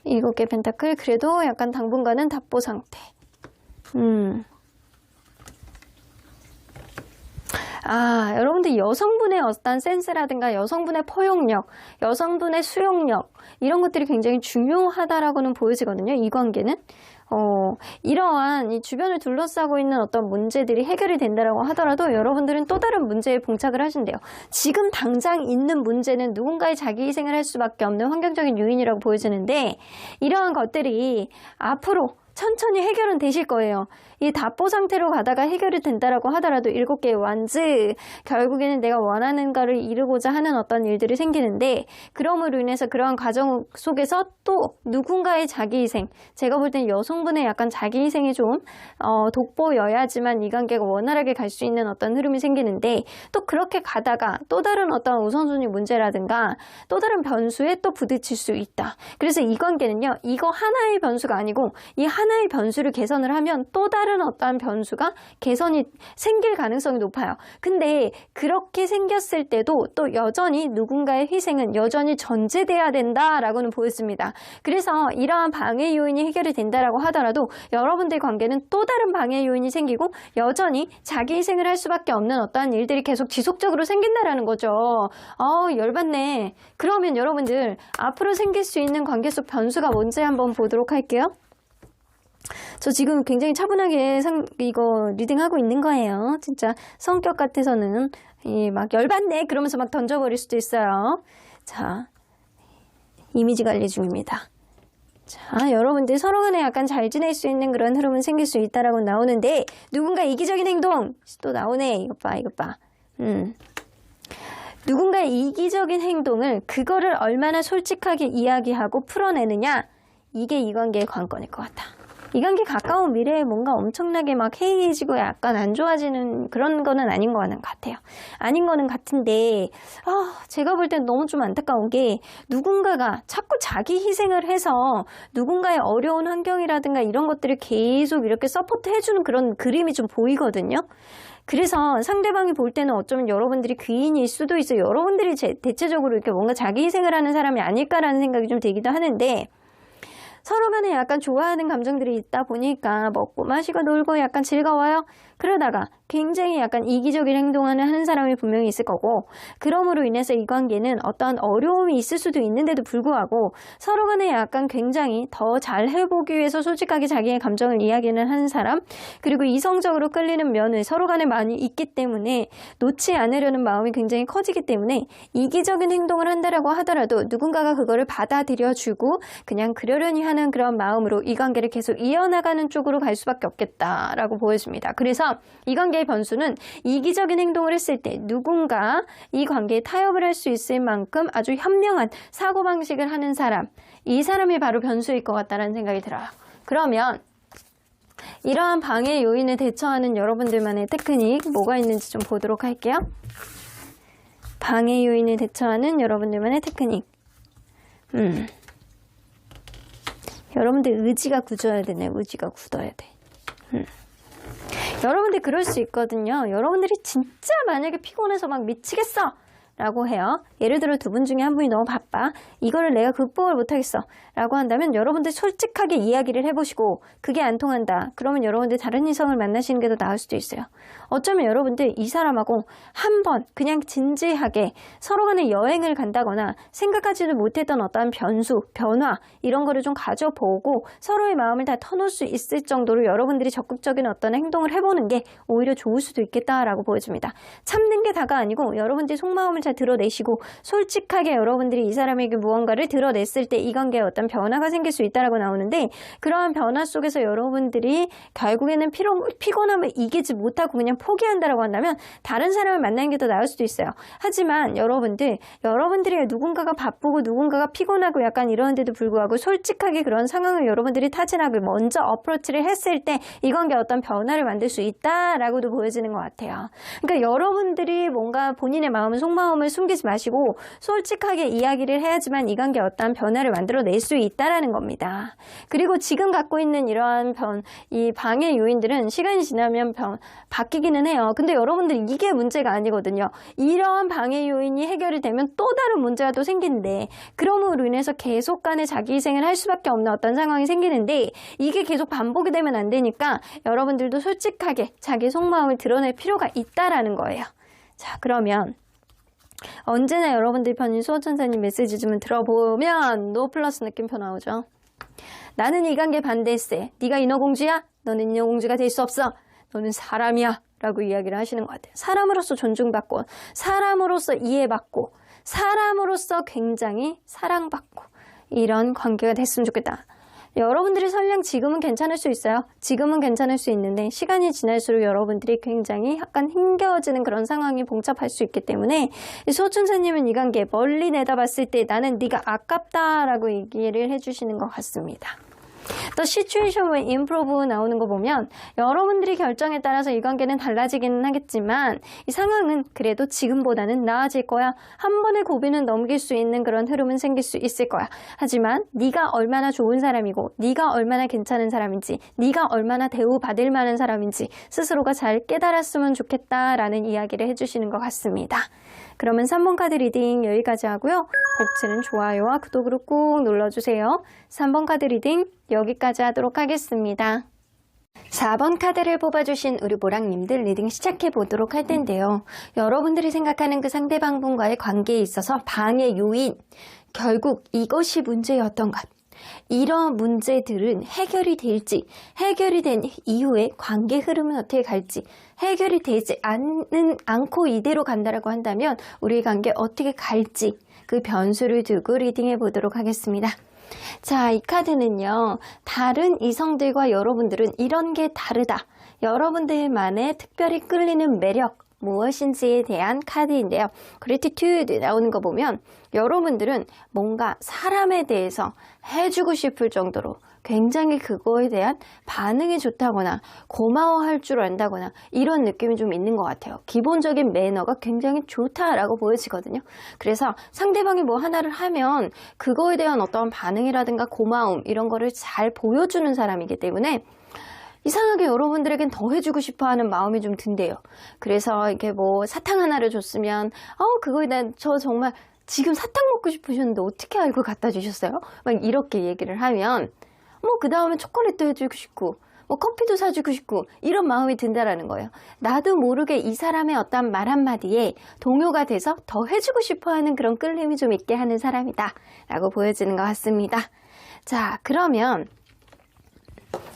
S1: 7개 펜타클, 그래도 약간 당분간은 답보 상태. 여러분들 여성분의 어떤 센스라든가 여성분의 포용력, 여성분의 수용력 이런 것들이 굉장히 중요하다라고는 보여지거든요. 이 관계는. 이러한 이 주변을 둘러싸고 있는 어떤 문제들이 해결이 된다라고 하더라도 여러분들은 또 다른 문제에 봉착을 하신대요. 지금 당장 있는 문제는 누군가의 자기 희생을 할 수밖에 없는 환경적인 요인이라고 보여지는데 이러한 것들이 앞으로 천천히 해결은 되실 거예요. 이 답보 상태로 가다가 해결이 된다라고 하더라도 7개의 완즈, 결국에는 내가 원하는 거를 이루고자 하는 어떤 일들이 생기는데 그럼으로 인해서 그러한 과정 속에서 또 누군가의 자기 희생, 제가 볼 때는 여성분의 약간 자기 희생이 좀 돋보여야지만 이 관계가 원활하게 갈 수 있는 어떤 흐름이 생기는데 또 그렇게 가다가 또 다른 어떤 우선순위 문제라든가 또 다른 변수에 또 부딪힐 수 있다. 그래서 이 관계는요, 이거 하나의 변수가 아니고 이 하나의 변수를 개선을 하면 또 다른 어떠한 변수가 개선이 생길 가능성이 높아요. 근데 그렇게 생겼을 때도 또 여전히 누군가의 희생은 여전히 전제돼야 된다라고는 보였습니다. 그래서 이러한 방해 요인이 해결이 된다라고 하더라도 여러분들 관계는 또 다른 방해 요인이 생기고 여전히 자기 희생을 할 수밖에 없는 어떠한 일들이 계속 지속적으로 생긴다라는 거죠. 열받네. 그러면 여러분들 앞으로 생길 수 있는 관계 속 변수가 뭔지 한번 보도록 할게요. 저 지금 굉장히 차분하게 이거 리딩하고 있는 거예요. 진짜 성격 같아서는 막 열받네 그러면서 막 던져버릴 수도 있어요. 자, 이미지 관리 중입니다. 자, 여러분들 서로 간에 약간 잘 지낼 수 있는 그런 흐름은 생길 수 있다라고 나오는데 누군가 이기적인 행동 또 나오네. 이것 봐. 누군가의 이기적인 행동을 그거를 얼마나 솔직하게 이야기하고 풀어내느냐 이게 이 관계의 관건일 것 같아. 이 관계 가까운 미래에 뭔가 엄청나게 막 해이해지고 약간 안 좋아지는 그런 거는 아닌 거는 같아요. 아닌 거는 같은데 제가 볼 땐 너무 좀 안타까운 게 누군가가 자꾸 자기 희생을 해서 누군가의 어려운 환경이라든가 이런 것들을 계속 이렇게 서포트 해주는 그런 그림이 좀 보이거든요. 그래서 상대방이 볼 때는 어쩌면 여러분들이 귀인일 수도 있어요. 여러분들이 대체적으로 이렇게 뭔가 자기 희생을 하는 사람이 아닐까라는 생각이 좀 들기도 하는데 서로 간에 약간 좋아하는 감정들이 있다 보니까 먹고 마시고 놀고 약간 즐거워요. 그러다가 굉장히 약간 이기적인 행동을 하는 사람이 분명히 있을 거고 그럼으로 인해서 이 관계는 어떠한 어려움이 있을 수도 있는데도 불구하고 서로 간에 약간 굉장히 더 잘 해보기 위해서 솔직하게 자기의 감정을 이야기는 하는 사람 그리고 이성적으로 끌리는 면을 서로 간에 많이 있기 때문에 놓지 않으려는 마음이 굉장히 커지기 때문에 이기적인 행동을 한다라고 하더라도 누군가가 그거를 받아들여주고 그냥 그러려니 하는 그런 마음으로 이 관계를 계속 이어나가는 쪽으로 갈 수밖에 없겠다라고 보여집니다. 그래서 이 관계의 변수는 이기적인 행동을 했을 때 누군가 이 관계에 타협을 할 수 있을 만큼 아주 현명한 사고방식을 하는 사람 이 사람이 바로 변수일 것 같다는 생각이 들어요. 그러면 이러한 방해 요인에 대처하는 여러분들만의 테크닉 뭐가 있는지 좀 보도록 할게요. 방해 요인에 대처하는 여러분들만의 테크닉 여러분들 의지가 굳어야 되네. 의지가 굳어야 돼. 여러분들 그럴 수 있거든요. 여러분들이 진짜 만약에 피곤해서 막 미치겠어 라고 해요. 예를 들어 두 분 중에 한 분이 너무 바빠. 이거를 내가 극복을 못하겠어 라고 한다면 여러분들 솔직하게 이야기를 해보시고 그게 안 통한다. 그러면 여러분들 다른 이성을 만나시는 게 더 나을 수도 있어요. 어쩌면 여러분들 이 사람하고 한번 그냥 진지하게 서로 간에 여행을 간다거나 생각하지도 못했던 어떤 변수, 변화 이런 거를 좀 가져보고 서로의 마음을 다 터놓을 수 있을 정도로 여러분들이 적극적인 어떤 행동을 해보는 게 오히려 좋을 수도 있겠다라고 보여집니다. 참는 게 다가 아니고 여러분들이 속마음을 잘 드러내시고 솔직하게 여러분들이 이 사람에게 무언가를 드러냈을 때 이 관계에 어떤 변화가 생길 수 있다라고 나오는데 그러한 변화 속에서 여러분들이 결국에는 피곤함을 이기지 못하고 그냥 포기한다라고 한다면 다른 사람을 만나는 게 더 나을 수도 있어요. 하지만 여러분들이 누군가가 바쁘고 누군가가 피곤하고 약간 이러는데도 불구하고 솔직하게 그런 상황을 여러분들이 타진하고 먼저 어프로치를 했을 때 이 관계에 어떤 변화를 만들 수 있다라고도 보여지는 것 같아요. 그러니까 여러분들이 뭔가 본인의 마음은 속마음을 숨기지 마시고 솔직하게 이야기를 해야지만 이 관계에 어떤 변화를 만들어낼 수 있다라는 겁니다. 그리고 지금 갖고 있는 이러한 이 방해 요인들은 시간이 지나면 바뀌기는 해요. 근데 여러분들 이게 문제가 아니거든요. 이러한 방해 요인이 해결이 되면 또 다른 문제가 또 생기는데 그럼으로 인해서 계속 간에 자기 희생을 할 수밖에 없는 어떤 상황이 생기는데 이게 계속 반복이 되면 안 되니까 여러분들도 솔직하게 자기 속마음을 드러낼 필요가 있다라는 거예요. 자, 그러면 언제나 여러분들 편인 수호천사님 메시지 좀 들어보면 노 플러스 느낌표 나오죠. 나는 이 관계 반대세. 네가 인어공주야? 너는 인어공주가 될 수 없어. 너는 사람이야. 라고 이야기를 하시는 것 같아요. 사람으로서 존중받고 사람으로서 이해받고 사람으로서 굉장히 사랑받고 이런 관계가 됐으면 좋겠다. 여러분들이 설령 지금은 괜찮을 수 있어요. 지금은 괜찮을 수 있는데 시간이 지날수록 여러분들이 굉장히 약간 힘겨워지는 그런 상황이 봉착할 수 있기 때문에 수호천사님은 이 관계 멀리 내다봤을 때 나는 네가 아깝다라고 얘기를 해주시는 것 같습니다. 또 situation will improve 나오는 거 보면 여러분들이 결정에 따라서 이 관계는 달라지기는 하겠지만 이 상황은 그래도 지금보다는 나아질 거야. 한 번의 고비는 넘길 수 있는 그런 흐름은 생길 수 있을 거야. 하지만 네가 얼마나 좋은 사람이고 네가 얼마나 괜찮은 사람인지 네가 얼마나 대우받을 만한 사람인지 스스로가 잘 깨달았으면 좋겠다라는 이야기를 해주시는 것 같습니다. 그러면 3번 카드 리딩 여기까지 하고요. 꼭 좋아요와 구독으로 꾹 눌러주세요. 3번 카드 리딩 여기까지 하도록 하겠습니다. 4번 카드를 뽑아주신 우리 모랑님들 리딩 시작해 보도록 할 텐데요. 여러분들이 생각하는 그 상대방분과의 관계에 있어서 방해 요인, 결국 이것이 문제였던 것. 이런 문제들은 해결이 될지, 해결이 된 이후에 관계 흐름은 어떻게 갈지, 해결이 되지 않고 이대로 간다라고 한다면 우리의 관계 어떻게 갈지 그 변수를 두고 리딩해 보도록 하겠습니다. 자, 이 카드는요. 다른 이성들과 여러분들은 이런 게 다르다. 여러분들만의 특별히 끌리는 매력 무엇인지에 대한 카드인데요. 그래티튜드 나오는 거 보면 여러분들은 뭔가 사람에 대해서 해주고 싶을 정도로 굉장히 그거에 대한 반응이 좋다거나 고마워할 줄 안다거나 이런 느낌이 좀 있는 것 같아요. 기본적인 매너가 굉장히 좋다라고 보여지거든요. 그래서 상대방이 뭐 하나를 하면 그거에 대한 어떤 반응이라든가 고마움 이런 거를 잘 보여주는 사람이기 때문에 이상하게 여러분들에겐 더 해주고 싶어 하는 마음이 좀 든대요. 그래서 이렇게 뭐 사탕 하나를 줬으면 그거에 대한 저 정말 지금 사탕 먹고 싶으셨는데 어떻게 알고 갖다 주셨어요? 막 이렇게 얘기를 하면 그 다음에 초콜릿도 해주고 싶고 커피도 사주고 싶고 이런 마음이 든다라는 거예요. 나도 모르게 이 사람의 어떤 말 한마디에 동요가 돼서 더 해주고 싶어 하는 그런 끌림이 좀 있게 하는 사람이다 라고 보여지는 것 같습니다. 자, 그러면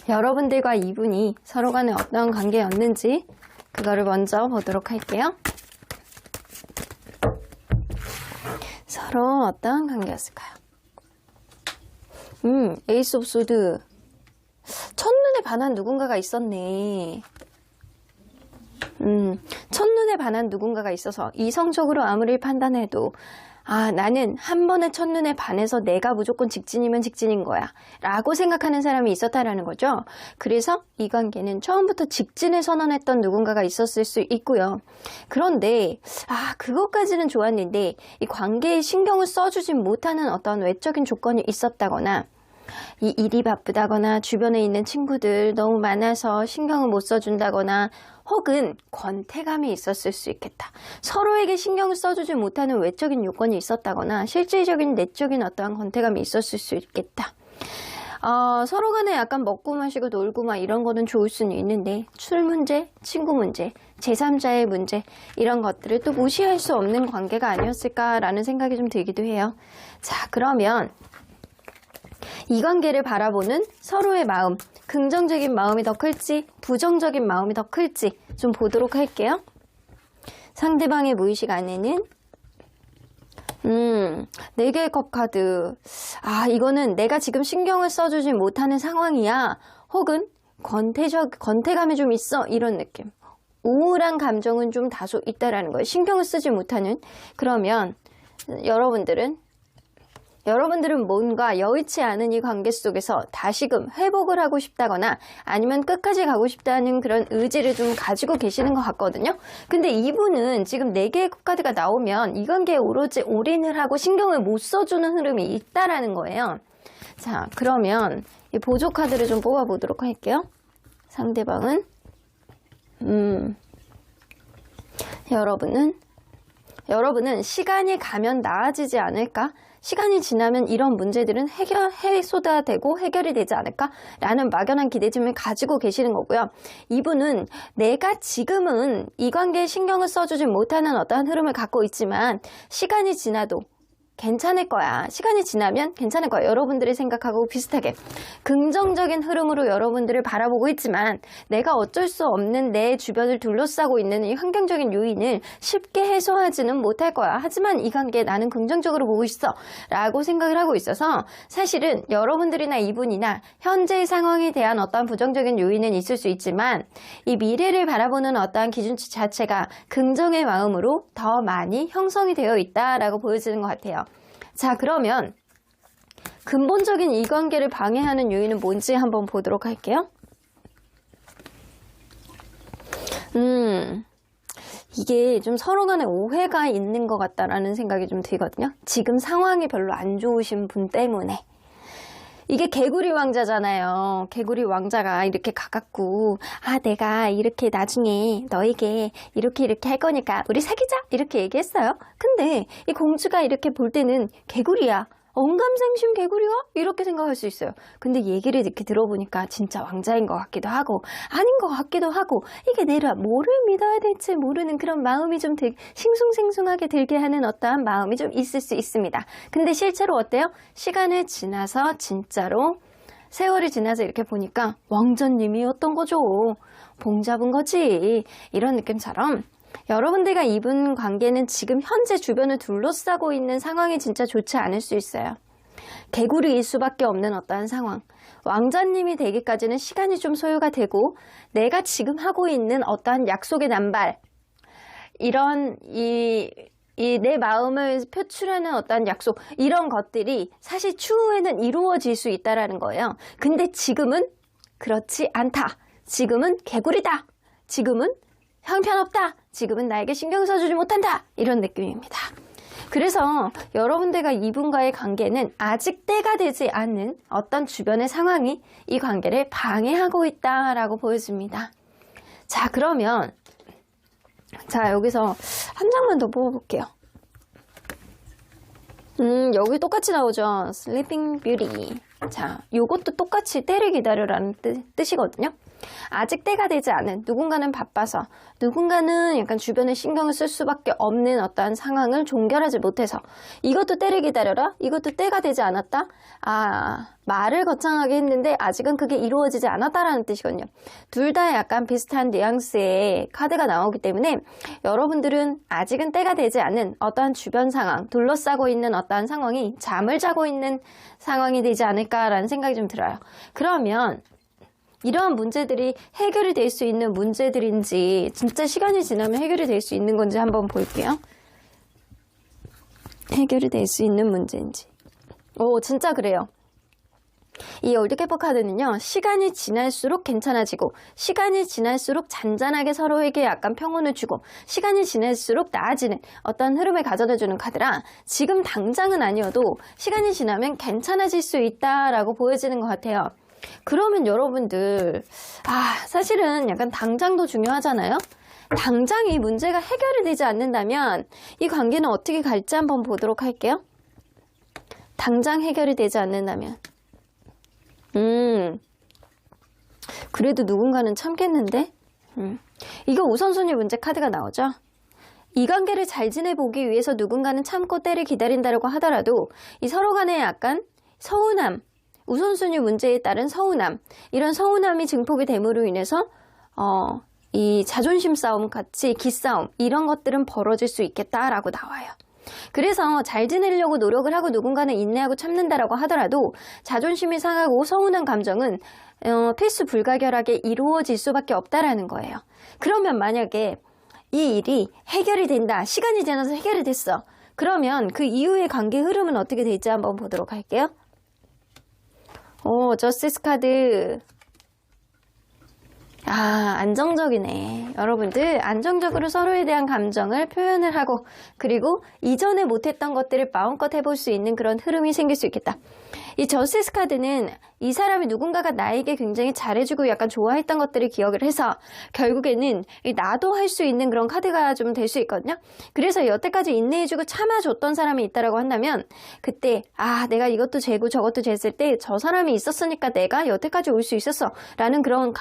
S1: 여러분들과 이분이 서로 간에 어떤 관계였는지 그거를 먼저 보도록 할게요. 서로 어떤 관계였을까요? 에이스 오브 소드. 첫눈에 반한 누군가가 있었네. 첫눈에 반한 누군가가 있어서 이성적으로 아무리 판단해도 나는 한 번의 첫눈에 반해서 내가 무조건 직진이면 직진인 거야 라고 생각하는 사람이 있었다라는 거죠. 그래서 이 관계는 처음부터 직진을 선언했던 누군가가 있었을 수 있고요. 그런데 그것까지는 좋았는데 이 관계에 신경을 써주지 못하는 어떤 외적인 조건이 있었다거나 이 일이 바쁘다거나 주변에 있는 친구들 너무 많아서 신경을 못 써준다거나 혹은 권태감이 있었을 수 있겠다. 서로에게 신경을 써주지 못하는 외적인 요건이 있었다거나 실질적인 내적인 어떠한 권태감이 있었을 수 있겠다. 서로 간에 약간 먹고 마시고 놀고 막 이런 거는 좋을 수는 있는데 술 문제, 친구 문제, 제3자의 문제 이런 것들을 또 무시할 수 없는 관계가 아니었을까라는 생각이 좀 들기도 해요. 자, 그러면 이 관계를 바라보는 서로의 마음, 긍정적인 마음이 더 클지 부정적인 마음이 더 클지 좀 보도록 할게요. 상대방의 무의식 안에는 4개의 컵 카드. 이거는 내가 지금 신경을 써주지 못하는 상황이야. 혹은 권태감이 좀 있어. 이런 느낌. 우울한 감정은 좀 다소 있다라는 거예요. 신경을 쓰지 못하는. 그러면 여러분들은 뭔가 여의치 않은 이 관계 속에서 다시금 회복을 하고 싶다거나 아니면 끝까지 가고 싶다는 그런 의지를 좀 가지고 계시는 것 같거든요. 근데 이분은 지금 4개의 카드가 나오면 이 관계에 오로지 올인을 하고 신경을 못 써주는 흐름이 있다라는 거예요. 자, 그러면 이 보조 카드를 좀 뽑아보도록 할게요. 상대방은 여러분은 시간이 가면 나아지지 않을까? 시간이 지나면 이런 문제들은 해소가 되고 해결이 되지 않을까라는 막연한 기대심을 가지고 계시는 거고요. 이분은 내가 지금은 이 관계에 신경을 써주지 못하는 어떠한 흐름을 갖고 있지만 시간이 지나도 괜찮을 거야. 시간이 지나면 괜찮을 거야. 여러분들이 생각하고 비슷하게 긍정적인 흐름으로 여러분들을 바라보고 있지만 내가 어쩔 수 없는 내 주변을 둘러싸고 있는 이 환경적인 요인을 쉽게 해소하지는 못할 거야. 하지만 이 관계에 나는 긍정적으로 보고 있어 라고 생각을 하고 있어서 사실은 여러분들이나 이분이나 현재의 상황에 대한 어떠한 부정적인 요인은 있을 수 있지만 이 미래를 바라보는 어떠한 기준치 자체가 긍정의 마음으로 더 많이 형성이 되어 있다라고 보여지는 것 같아요. 자, 그러면 근본적인 이 관계를 방해하는 요인은 뭔지 한번 보도록 할게요. 이게 좀 서로 간에 오해가 있는 것 같다라는 생각이 좀 들거든요. 지금 상황이 별로 안 좋으신 분 때문에. 이게 개구리 왕자잖아요. 개구리 왕자가 이렇게 가갖고 내가 이렇게 나중에 너에게 이렇게 할 거니까 우리 사귀자 이렇게 얘기했어요. 근데 이 공주가 이렇게 볼 때는 개구리야. 언감생심 개구리야? 이렇게 생각할 수 있어요. 근데 얘기를 이렇게 들어보니까 진짜 왕자인 것 같기도 하고 아닌 것 같기도 하고 이게 내가 뭐를 믿어야 될지 모르는 그런 마음이 좀 싱숭생숭하게 들게 하는 어떠한 마음이 좀 있을 수 있습니다. 근데 실제로 어때요? 시간을 지나서 진짜로 세월이 지나서 이렇게 보니까 왕자님이었던 거죠. 봉 잡은 거지. 이런 느낌처럼 여러분들과 이분 관계는 지금 현재 주변을 둘러싸고 있는 상황이 진짜 좋지 않을 수 있어요. 개구리일 수밖에 없는 어떠한 상황. 왕자님이 되기까지는 시간이 좀 소요가 되고 내가 지금 하고 있는 어떠한 약속의 남발 이런 내 마음을 표출하는 어떠한 약속 이런 것들이 사실 추후에는 이루어질 수 있다라는 거예요. 근데 지금은 그렇지 않다. 지금은 개구리다. 지금은 형편없다. 지금은 나에게 신경 써주지 못한다. 이런 느낌입니다. 그래서 여러분들과 이분과의 관계는 아직 때가 되지 않는 어떤 주변의 상황이 이 관계를 방해하고 있다라고 보여집니다. 자, 그러면 여기서 한 장만 더 뽑아볼게요. 여기 똑같이 나오죠. Sleeping Beauty. 자, 요것도 똑같이 때를 기다려라는 뜻이거든요. 아직 때가 되지 않은, 누군가는 바빠서, 누군가는 약간 주변에 신경을 쓸 수밖에 없는 어떠한 상황을 종결하지 못해서, 이것도 때를 기다려라? 이것도 때가 되지 않았다? 말을 거창하게 했는데 아직은 그게 이루어지지 않았다라는 뜻이거든요. 둘 다 약간 비슷한 뉘앙스의 카드가 나오기 때문에 여러분들은 아직은 때가 되지 않은 어떠한 주변 상황, 둘러싸고 있는 어떠한 상황이 잠을 자고 있는 상황이 되지 않을까라는 생각이 좀 들어요. 그러면 이러한 문제들이 해결이 될 수 있는 문제들인지 진짜 시간이 지나면 해결이 될 수 있는 건지 한번 볼게요. 해결이 될 수 있는 문제인지. 진짜 그래요. 이 올드캐퍼 카드는요, 시간이 지날수록 괜찮아지고, 시간이 지날수록 잔잔하게 서로에게 약간 평온을 주고, 시간이 지날수록 나아지는 어떤 흐름을 가져다주는 카드라, 지금 당장은 아니어도 시간이 지나면 괜찮아질 수 있다라고 보여지는 것 같아요. 그러면 여러분들, 사실은 약간 당장도 중요하잖아요? 당장 이 문제가 해결이 되지 않는다면, 이 관계는 어떻게 갈지 한번 보도록 할게요. 당장 해결이 되지 않는다면. 그래도 누군가는 참겠는데? 이거 우선순위 문제 카드가 나오죠? 이 관계를 잘 지내보기 위해서 누군가는 참고 때를 기다린다고 하더라도 이 서로 간에 약간 서운함, 우선순위 문제에 따른 서운함, 이런 서운함이 증폭이 됨으로 인해서 이 자존심 싸움 같이 기싸움 이런 것들은 벌어질 수 있겠다라고 나와요. 그래서 잘 지내려고 노력을 하고 누군가는 인내하고 참는다라고 하더라도 자존심이 상하고 서운한 감정은 필수 불가결하게 이루어질 수밖에 없다라는 거예요. 그러면 만약에 이 일이 해결이 된다, 시간이 지나서 해결이 됐어. 그러면 그 이후의 관계 흐름은 어떻게 될지 한번 보도록 할게요. 저스티스 카드. 안정적이네. 여러분들 안정적으로 서로에 대한 감정을 표현을 하고, 그리고 이전에 못했던 것들을 마음껏 해볼 수 있는 그런 흐름이 생길 수 있겠다. 이 저스티스 카드는 이 사람이 누군가가 나에게 굉장히 잘해주고 약간 좋아했던 것들을 기억을 해서 결국에는 나도 할 수 있는 그런 카드가 좀 될 수 있거든요. 그래서 여태까지 인내해주고 참아줬던 사람이 있다라고 한다면 그때 내가 이것도 재고 저것도 쟀을 때 저 사람이 있었으니까 내가 여태까지 올 수 있었어 라는 그런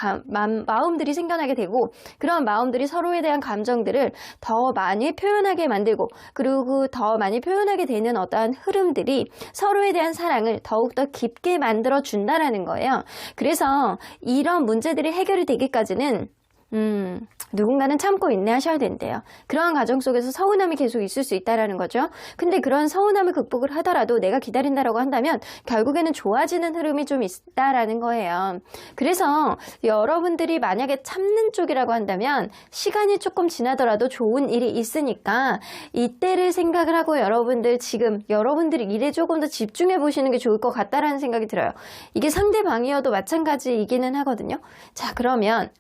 S1: 마음들이 생겨나게 되고, 그런 마음들이 서로에 대한 감정들을 더 많이 표현하게 만들고, 그리고 더 많이 표현하게 되는 어떠한 흐름들이 서로에 대한 사랑을 더욱더 깊게 만들어 준다라는 거예요. 그래서 이런 문제들이 해결이 되기까지는 누군가는 참고 인내하셔야 된대요. 그러한 과정 속에서 서운함이 계속 있을 수 있다라는 거죠. 근데 그런 서운함을 극복을 하더라도 내가 기다린다라고 한다면 결국에는 좋아지는 흐름이 좀 있다라는 거예요. 그래서 여러분들이 만약에 참는 쪽이라고 한다면 시간이 조금 지나더라도 좋은 일이 있으니까 이때를 생각을 하고 여러분들 지금 여러분들이 일에 조금 더 집중해 보시는 게 좋을 것 같다라는 생각이 들어요. 이게 상대방이어도 마찬가지이기는 하거든요. 자, 그러면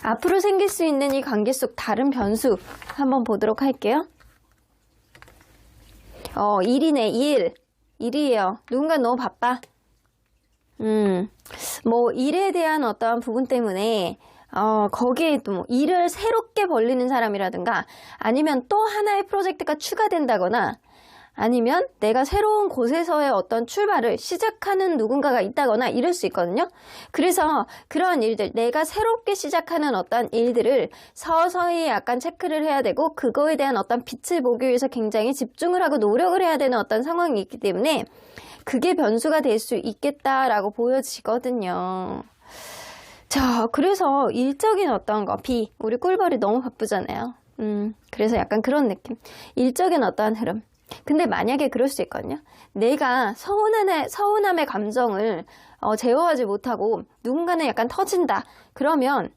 S1: 앞으로 생길 수 있는 이 관계 속 다른 변수 한번 보도록 할게요. 일이네, 일. 일이에요. 누군가 너무 바빠. 뭐 일에 대한 어떠한 부분 때문에 거기에 또 뭐 일을 새롭게 벌리는 사람이라든가 아니면 또 하나의 프로젝트가 추가된다거나 아니면 내가 새로운 곳에서의 어떤 출발을 시작하는 누군가가 있다거나 이럴 수 있거든요. 그래서 그러한 일들, 내가 새롭게 시작하는 어떤 일들을 서서히 약간 체크를 해야 되고 그거에 대한 어떤 빛을 보기 위해서 굉장히 집중을 하고 노력을 해야 되는 어떤 상황이 있기 때문에 그게 변수가 될 수 있겠다라고 보여지거든요. 자, 그래서 일적인 어떤 거, 우리 꿀벌이 너무 바쁘잖아요. 그래서 약간 그런 느낌. 일적인 어떠한 흐름. 근데 만약에 그럴 수 있거든요. 내가 서운함의 감정을 제어하지 못하고 누군가는 약간 터진다. 그러면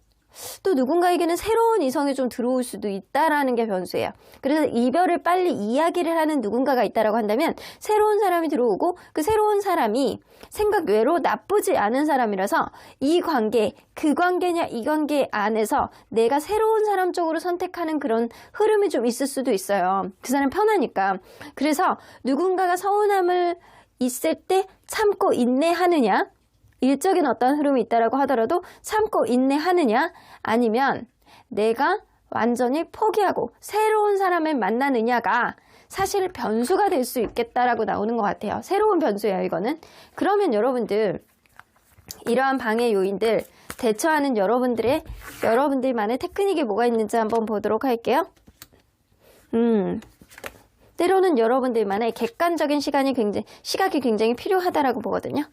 S1: 또 누군가에게는 새로운 이성이 좀 들어올 수도 있다라는 게 변수예요. 그래서 이별을 빨리 이야기를 하는 누군가가 있다라고 한다면 새로운 사람이 들어오고 그 새로운 사람이 생각 외로 나쁘지 않은 사람이라서 이 관계, 그 관계냐 이 관계 안에서 내가 새로운 사람 쪽으로 선택하는 그런 흐름이 좀 있을 수도 있어요. 그 사람 편하니까. 그래서 누군가가 서운함을 있을 때 참고 인내하느냐, 일적인 어떤 흐름이 있다라고 하더라도 참고 인내하느냐 아니면 내가 완전히 포기하고 새로운 사람을 만나느냐가 사실 변수가 될 수 있겠다라고 나오는 것 같아요. 새로운 변수예요, 이거는. 그러면 여러분들 이러한 방해 요인들 대처하는 여러분들만의 테크닉이 뭐가 있는지 한번 보도록 할게요. 때로는 여러분들만의 객관적인 시각이 굉장히 필요하다라고 보거든요.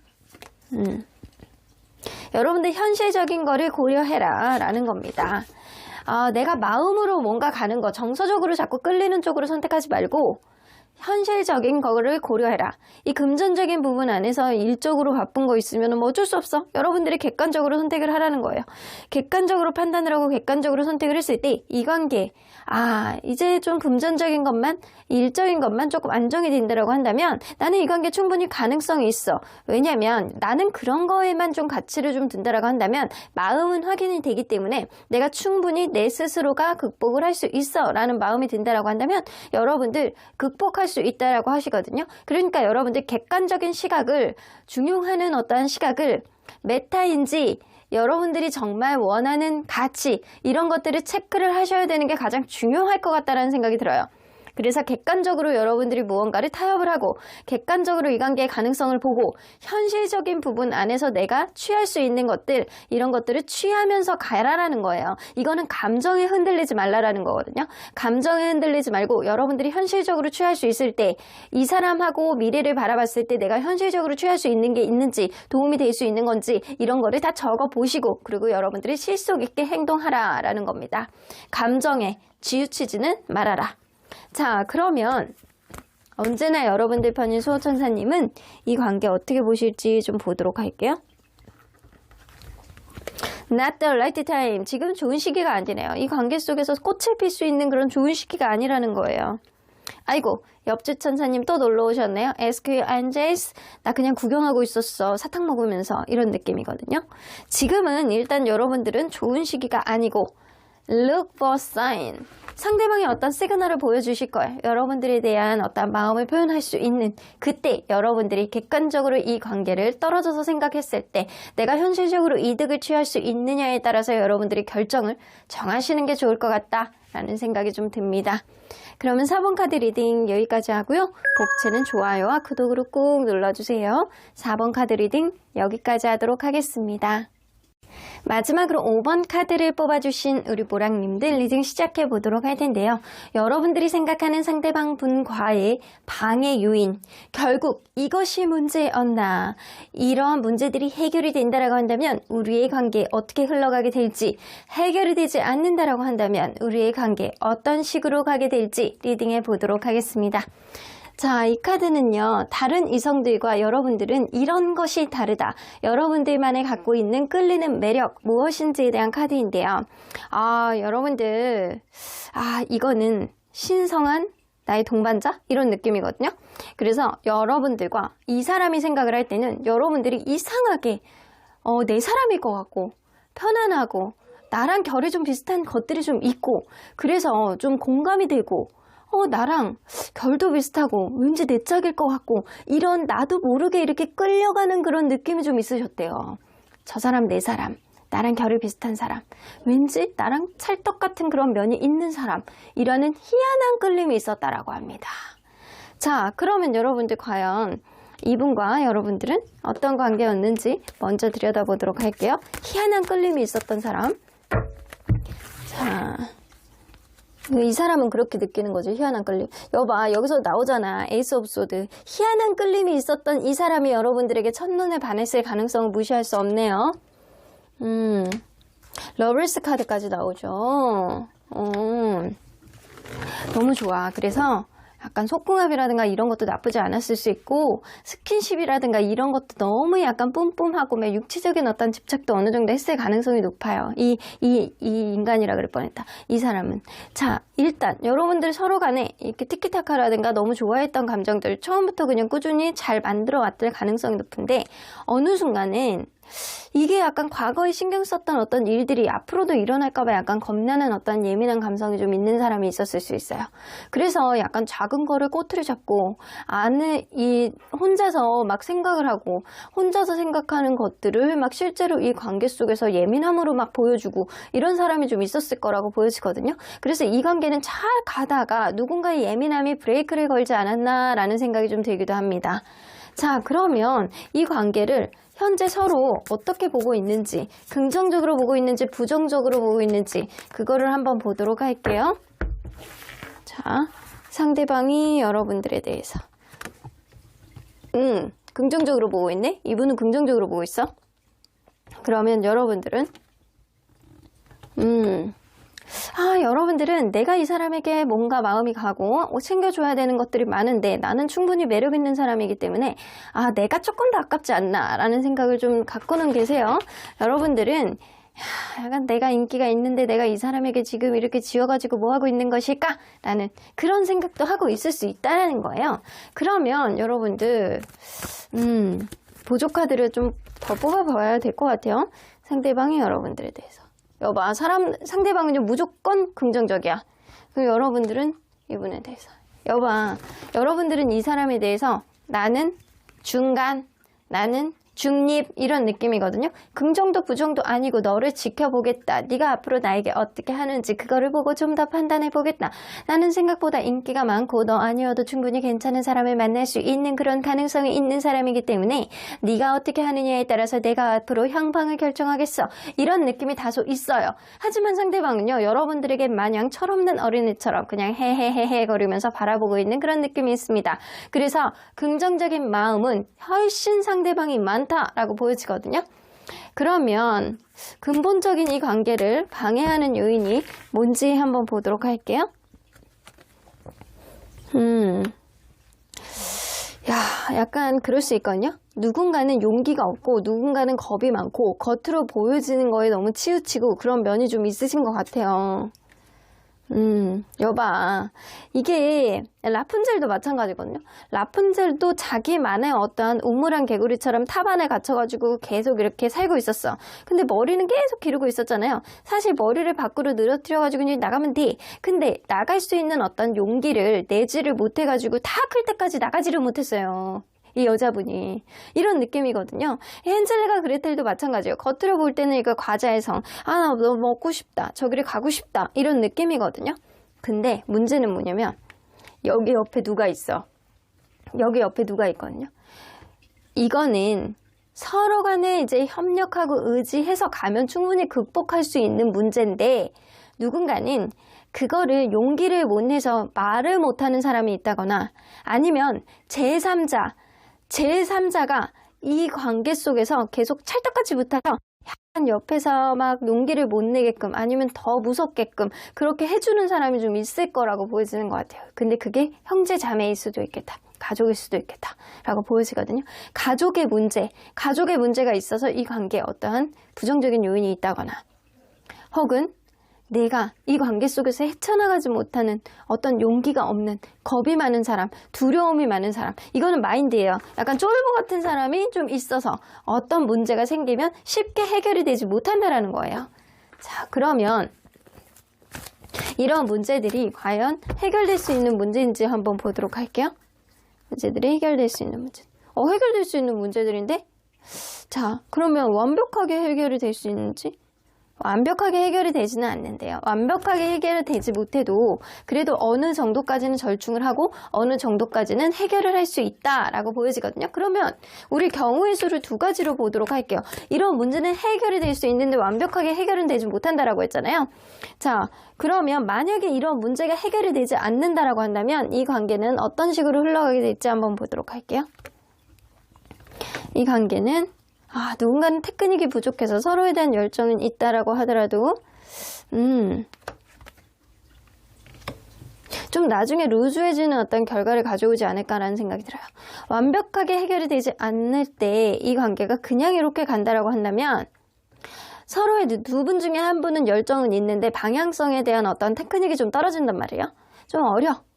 S1: 여러분들 현실적인 거를 고려해라 라는 겁니다. 내가 마음으로 뭔가 가는 거, 정서적으로 자꾸 끌리는 쪽으로 선택하지 말고 현실적인 거를 고려해라. 이 금전적인 부분 안에서 일적으로 바쁜 거 있으면 뭐 어쩔 수 없어. 여러분들이 객관적으로 선택을 하라는 거예요. 객관적으로 판단을 하고 객관적으로 선택을 했을 때 이 관계, 이제 좀 금전적인 것만, 일적인 것만 조금 안정이 된다라고 한다면 나는 이 관계 충분히 가능성이 있어. 왜냐면 나는 그런 거에만 좀 가치를 좀 둔다라고 한다면 마음은 확인이 되기 때문에 내가 충분히 내 스스로가 극복을 할 수 있어 라는 마음이 든다라고 한다면 여러분들 극복할 수 있다라고 하시거든요. 그러니까 여러분들 객관적인 시각을 중용하는 어떠한 시각을 메타인지 여러분들이 정말 원하는 가치 이런 것들을 체크를 하셔야 되는 게 가장 중요할 것 같다는 생각이 들어요. 그래서 객관적으로 여러분들이 무언가를 타협을 하고 객관적으로 이 관계의 가능성을 보고 현실적인 부분 안에서 내가 취할 수 있는 것들 이런 것들을 취하면서 가라라는 거예요. 이거는 감정에 흔들리지 말라라는 거거든요. 감정에 흔들리지 말고 여러분들이 현실적으로 취할 수 있을 때 이 사람하고 미래를 바라봤을 때 내가 현실적으로 취할 수 있는 게 있는지 도움이 될 수 있는 건지 이런 거를 다 적어보시고 그리고 여러분들이 실속 있게 행동하라라는 겁니다. 감정에 치우치지는 말아라. 자, 그러면 언제나 여러분들 편인 수호천사님은 이 관계 어떻게 보실지 좀 보도록 할게요. Not the right time. 지금 좋은 시기가 아니네요. 이 관계 속에서 꽃을 필 수 있는 그런 좋은 시기가 아니라는 거예요. 아이고, 옆집 천사님 또 놀러 오셨네요. SQ Angels. 나 그냥 구경하고 있었어. 사탕 먹으면서. 이런 느낌이거든요. 지금은 일단 여러분들은 좋은 시기가 아니고 Look for sign. 상대방이 어떤 시그널을 보여주실 거예요. 여러분들에 대한 어떤 마음을 표현할 수 있는 그때 여러분들이 객관적으로 이 관계를 떨어져서 생각했을 때 내가 현실적으로 이득을 취할 수 있느냐에 따라서 여러분들이 결정을 정하시는 게 좋을 것 같다라는 생각이 좀 듭니다. 그러면 4번 카드 리딩 여기까지 하고요. 복채는 좋아요와 구독으로 꾹 눌러주세요. 4번 카드 리딩 여기까지 하도록 하겠습니다. 마지막으로 5번 카드를 뽑아주신 우리 모랑님들 리딩 시작해 보도록 할 텐데요. 여러분들이 생각하는 상대방 분과의 방해 요인, 결국 이것이 문제였나, 이러한 문제들이 해결이 된다라고 한다면 우리의 관계 어떻게 흘러가게 될지, 해결이 되지 않는다라고 한다면 우리의 관계 어떤 식으로 가게 될지 리딩해 보도록 하겠습니다. 자, 이 카드는요, 다른 이성들과 여러분들은 이런 것이 다르다, 여러분들만이 갖고 있는 끌리는 매력 무엇인지에 대한 카드인데요. 여러분들, 이거는 신성한 나의 동반자? 이런 느낌이거든요. 그래서 여러분들과 이 사람이 생각을 할 때는 여러분들이 이상하게 내 사람일 것 같고 편안하고 나랑 결이 좀 비슷한 것들이 좀 있고, 그래서 좀 공감이 되고 나랑 결도 비슷하고 왠지 내 짝일 것 같고, 이런 나도 모르게 이렇게 끌려가는 그런 느낌이 좀 있으셨대요. 저 사람 내 사람, 나랑 결이 비슷한 사람, 왠지 나랑 찰떡 같은 그런 면이 있는 사람이라는 희한한 끌림이 있었다라고 합니다. 자, 그러면 여러분들 과연 이분과 여러분들은 어떤 관계였는지 먼저 들여다보도록 할게요. 희한한 끌림이 있었던 사람. 자, 이 사람은 그렇게 느끼는 거죠. 희한한 끌림. 여봐, 여기서 나오잖아. 에이스 오브 소드. 희한한 끌림이 있었던 이 사람이 여러분들에게 첫눈에 반했을 가능성을 무시할 수 없네요. 러블스 카드까지 나오죠. 너무 좋아. 그래서 약간 속궁합이라든가 이런 것도 나쁘지 않았을 수 있고, 스킨십이라든가 이런 것도 너무 약간 뿜뿜하고 막 육체적인 어떤 집착도 어느 정도 했을 가능성이 높아요. 이 인간이라 그럴 뻔했다. 이 사람은. 자, 일단 여러분들 서로 간에 이렇게 티키타카라든가 너무 좋아했던 감정들을 처음부터 그냥 꾸준히 잘 만들어 왔을 가능성이 높은데, 어느 순간은 이게 약간 과거에 신경 썼던 어떤 일들이 앞으로도 일어날까봐 약간 겁나는 어떤 예민한 감성이 좀 있는 사람이 있었을 수 있어요. 그래서 약간 작은 거를 꼬투리 잡고 혼자서 막 생각을 하고, 혼자서 생각하는 것들을 막 실제로 이 관계 속에서 예민함으로 막 보여주고, 이런 사람이 좀 있었을 거라고 보여지거든요. 그래서 이 관계는 잘 가다가 누군가의 예민함이 브레이크를 걸지 않았나라는 생각이 좀 들기도 합니다. 자, 그러면 이 관계를 현재 서로 어떻게 보고 있는지, 긍정적으로 보고 있는지 부정적으로 보고 있는지, 그거를 한번 보도록 할게요. 자, 상대방이 여러분들에 대해서 긍정적으로 보고 있네? 이분은 긍정적으로 보고 있어? 그러면 여러분들은 여러분들은 내가 이 사람에게 뭔가 마음이 가고 챙겨줘야 되는 것들이 많은데 나는 충분히 매력 있는 사람이기 때문에 내가 조금 더 아깝지 않나 라는 생각을 좀 갖고는 계세요. 여러분들은 약간 내가 인기가 있는데 내가 이 사람에게 지금 이렇게 지어가지고 뭐 하고 있는 것일까? 라는 그런 생각도 하고 있을 수 있다는 거예요. 그러면 여러분들 보조 카드를 좀 더 뽑아봐야 될 것 같아요. 상대방이 여러분들에 대해서. 여봐, 상대방은 무조건 긍정적이야. 그리고 여러분들은 이분에 대해서. 여봐, 여러분들은 이 사람에 대해서 나는 중간, 나는 중립, 이런 느낌이거든요. 긍정도 부정도 아니고 너를 지켜보겠다. 네가 앞으로 나에게 어떻게 하는지 그거를 보고 좀 더 판단해보겠다. 나는 생각보다 인기가 많고 너 아니어도 충분히 괜찮은 사람을 만날 수 있는 그런 가능성이 있는 사람이기 때문에 네가 어떻게 하느냐에 따라서 내가 앞으로 향방을 결정하겠어. 이런 느낌이 다소 있어요. 하지만 상대방은요, 여러분들에게 마냥 철없는 어린애처럼 그냥 헤헤헤헤 거리면서 바라보고 있는 그런 느낌이 있습니다. 그래서 긍정적인 마음은 훨씬 상대방이 많다라고 보여지거든요. 그러면 근본적인 이 관계를 방해하는 요인이 뭔지 한번 보도록 할게요. 약간 그럴 수 있거든요. 누군가는 용기가 없고 누군가는 겁이 많고 겉으로 보여지는 거에 너무 치우치고 그런 면이 좀 있으신 것 같아요. 여봐, 이게 라푼젤도 마찬가지거든요. 라푼젤도 자기만의 어떠한 우물한 개구리처럼 탑 안에 갇혀가지고 계속 이렇게 살고 있었어. 근데 머리는 계속 기르고 있었잖아요. 사실 머리를 밖으로 늘어뜨려가지고 그냥 나가면 돼. 근데 나갈 수 있는 어떤 용기를 내지를 못해가지고 다 클 때까지 나가지를 못했어요. 이 여자분이. 이런 느낌이거든요. 헨젤과 그레텔도 마찬가지예요. 겉으로 볼 때는 이거 과자의 성. 나 너무 먹고 싶다. 저기를 가고 싶다. 이런 느낌이거든요. 근데 문제는 뭐냐면 여기 옆에 누가 있어. 여기 옆에 누가 있거든요. 이거는 서로 간에 이제 협력하고 의지해서 가면 충분히 극복할 수 있는 문제인데, 누군가는 그거를 용기를 못 내서 말을 못하는 사람이 있다거나, 아니면 제3자가 이 관계 속에서 계속 찰떡같이 붙어서 약간 옆에서 막 용기를 못 내게끔, 아니면 더 무섭게끔 그렇게 해주는 사람이 좀 있을 거라고 보여지는 것 같아요. 근데 그게 형제 자매일 수도 있겠다, 가족일 수도 있겠다 라고 보여지거든요. 가족의 문제가 있어서 이 관계에 어떠한 부정적인 요인이 있다거나, 혹은 내가 이 관계 속에서 헤쳐나가지 못하는 어떤 용기가 없는, 겁이 많은 사람, 두려움이 많은 사람, 이거는 마인드예요. 약간 쫄보 같은 사람이 좀 있어서 어떤 문제가 생기면 쉽게 해결이 되지 못한다라는 거예요. 자, 그러면 이런 문제들이 과연 해결될 수 있는 문제인지 한번 보도록 할게요. 문제들이 해결될 수 있는 문제. 해결될 수 있는 문제들인데, 자, 그러면 완벽하게 해결이 될 수 있는지? 완벽하게 해결이 되지는 않는데요. 완벽하게 해결이 되지 못해도 그래도 어느 정도까지는 절충을 하고 어느 정도까지는 해결을 할 수 있다라고 보여지거든요. 그러면 우리 경우의 수를 두 가지로 보도록 할게요. 이런 문제는 해결이 될 수 있는데 완벽하게 해결은 되지 못한다라고 했잖아요. 자, 그러면 만약에 이런 문제가 해결이 되지 않는다라고 한다면 이 관계는 어떤 식으로 흘러가게 될지 한번 보도록 할게요. 이 관계는 누군가는 테크닉이 부족해서 서로에 대한 열정은 있다라고 하더라도 좀 나중에 루즈해지는 어떤 결과를 가져오지 않을까라는 생각이 들어요. 완벽하게 해결이 되지 않을 때 이 관계가 그냥 이렇게 간다라고 한다면 서로의 두 분 중에 한 분은 열정은 있는데 방향성에 대한 어떤 테크닉이 좀 떨어진단 말이에요. 좀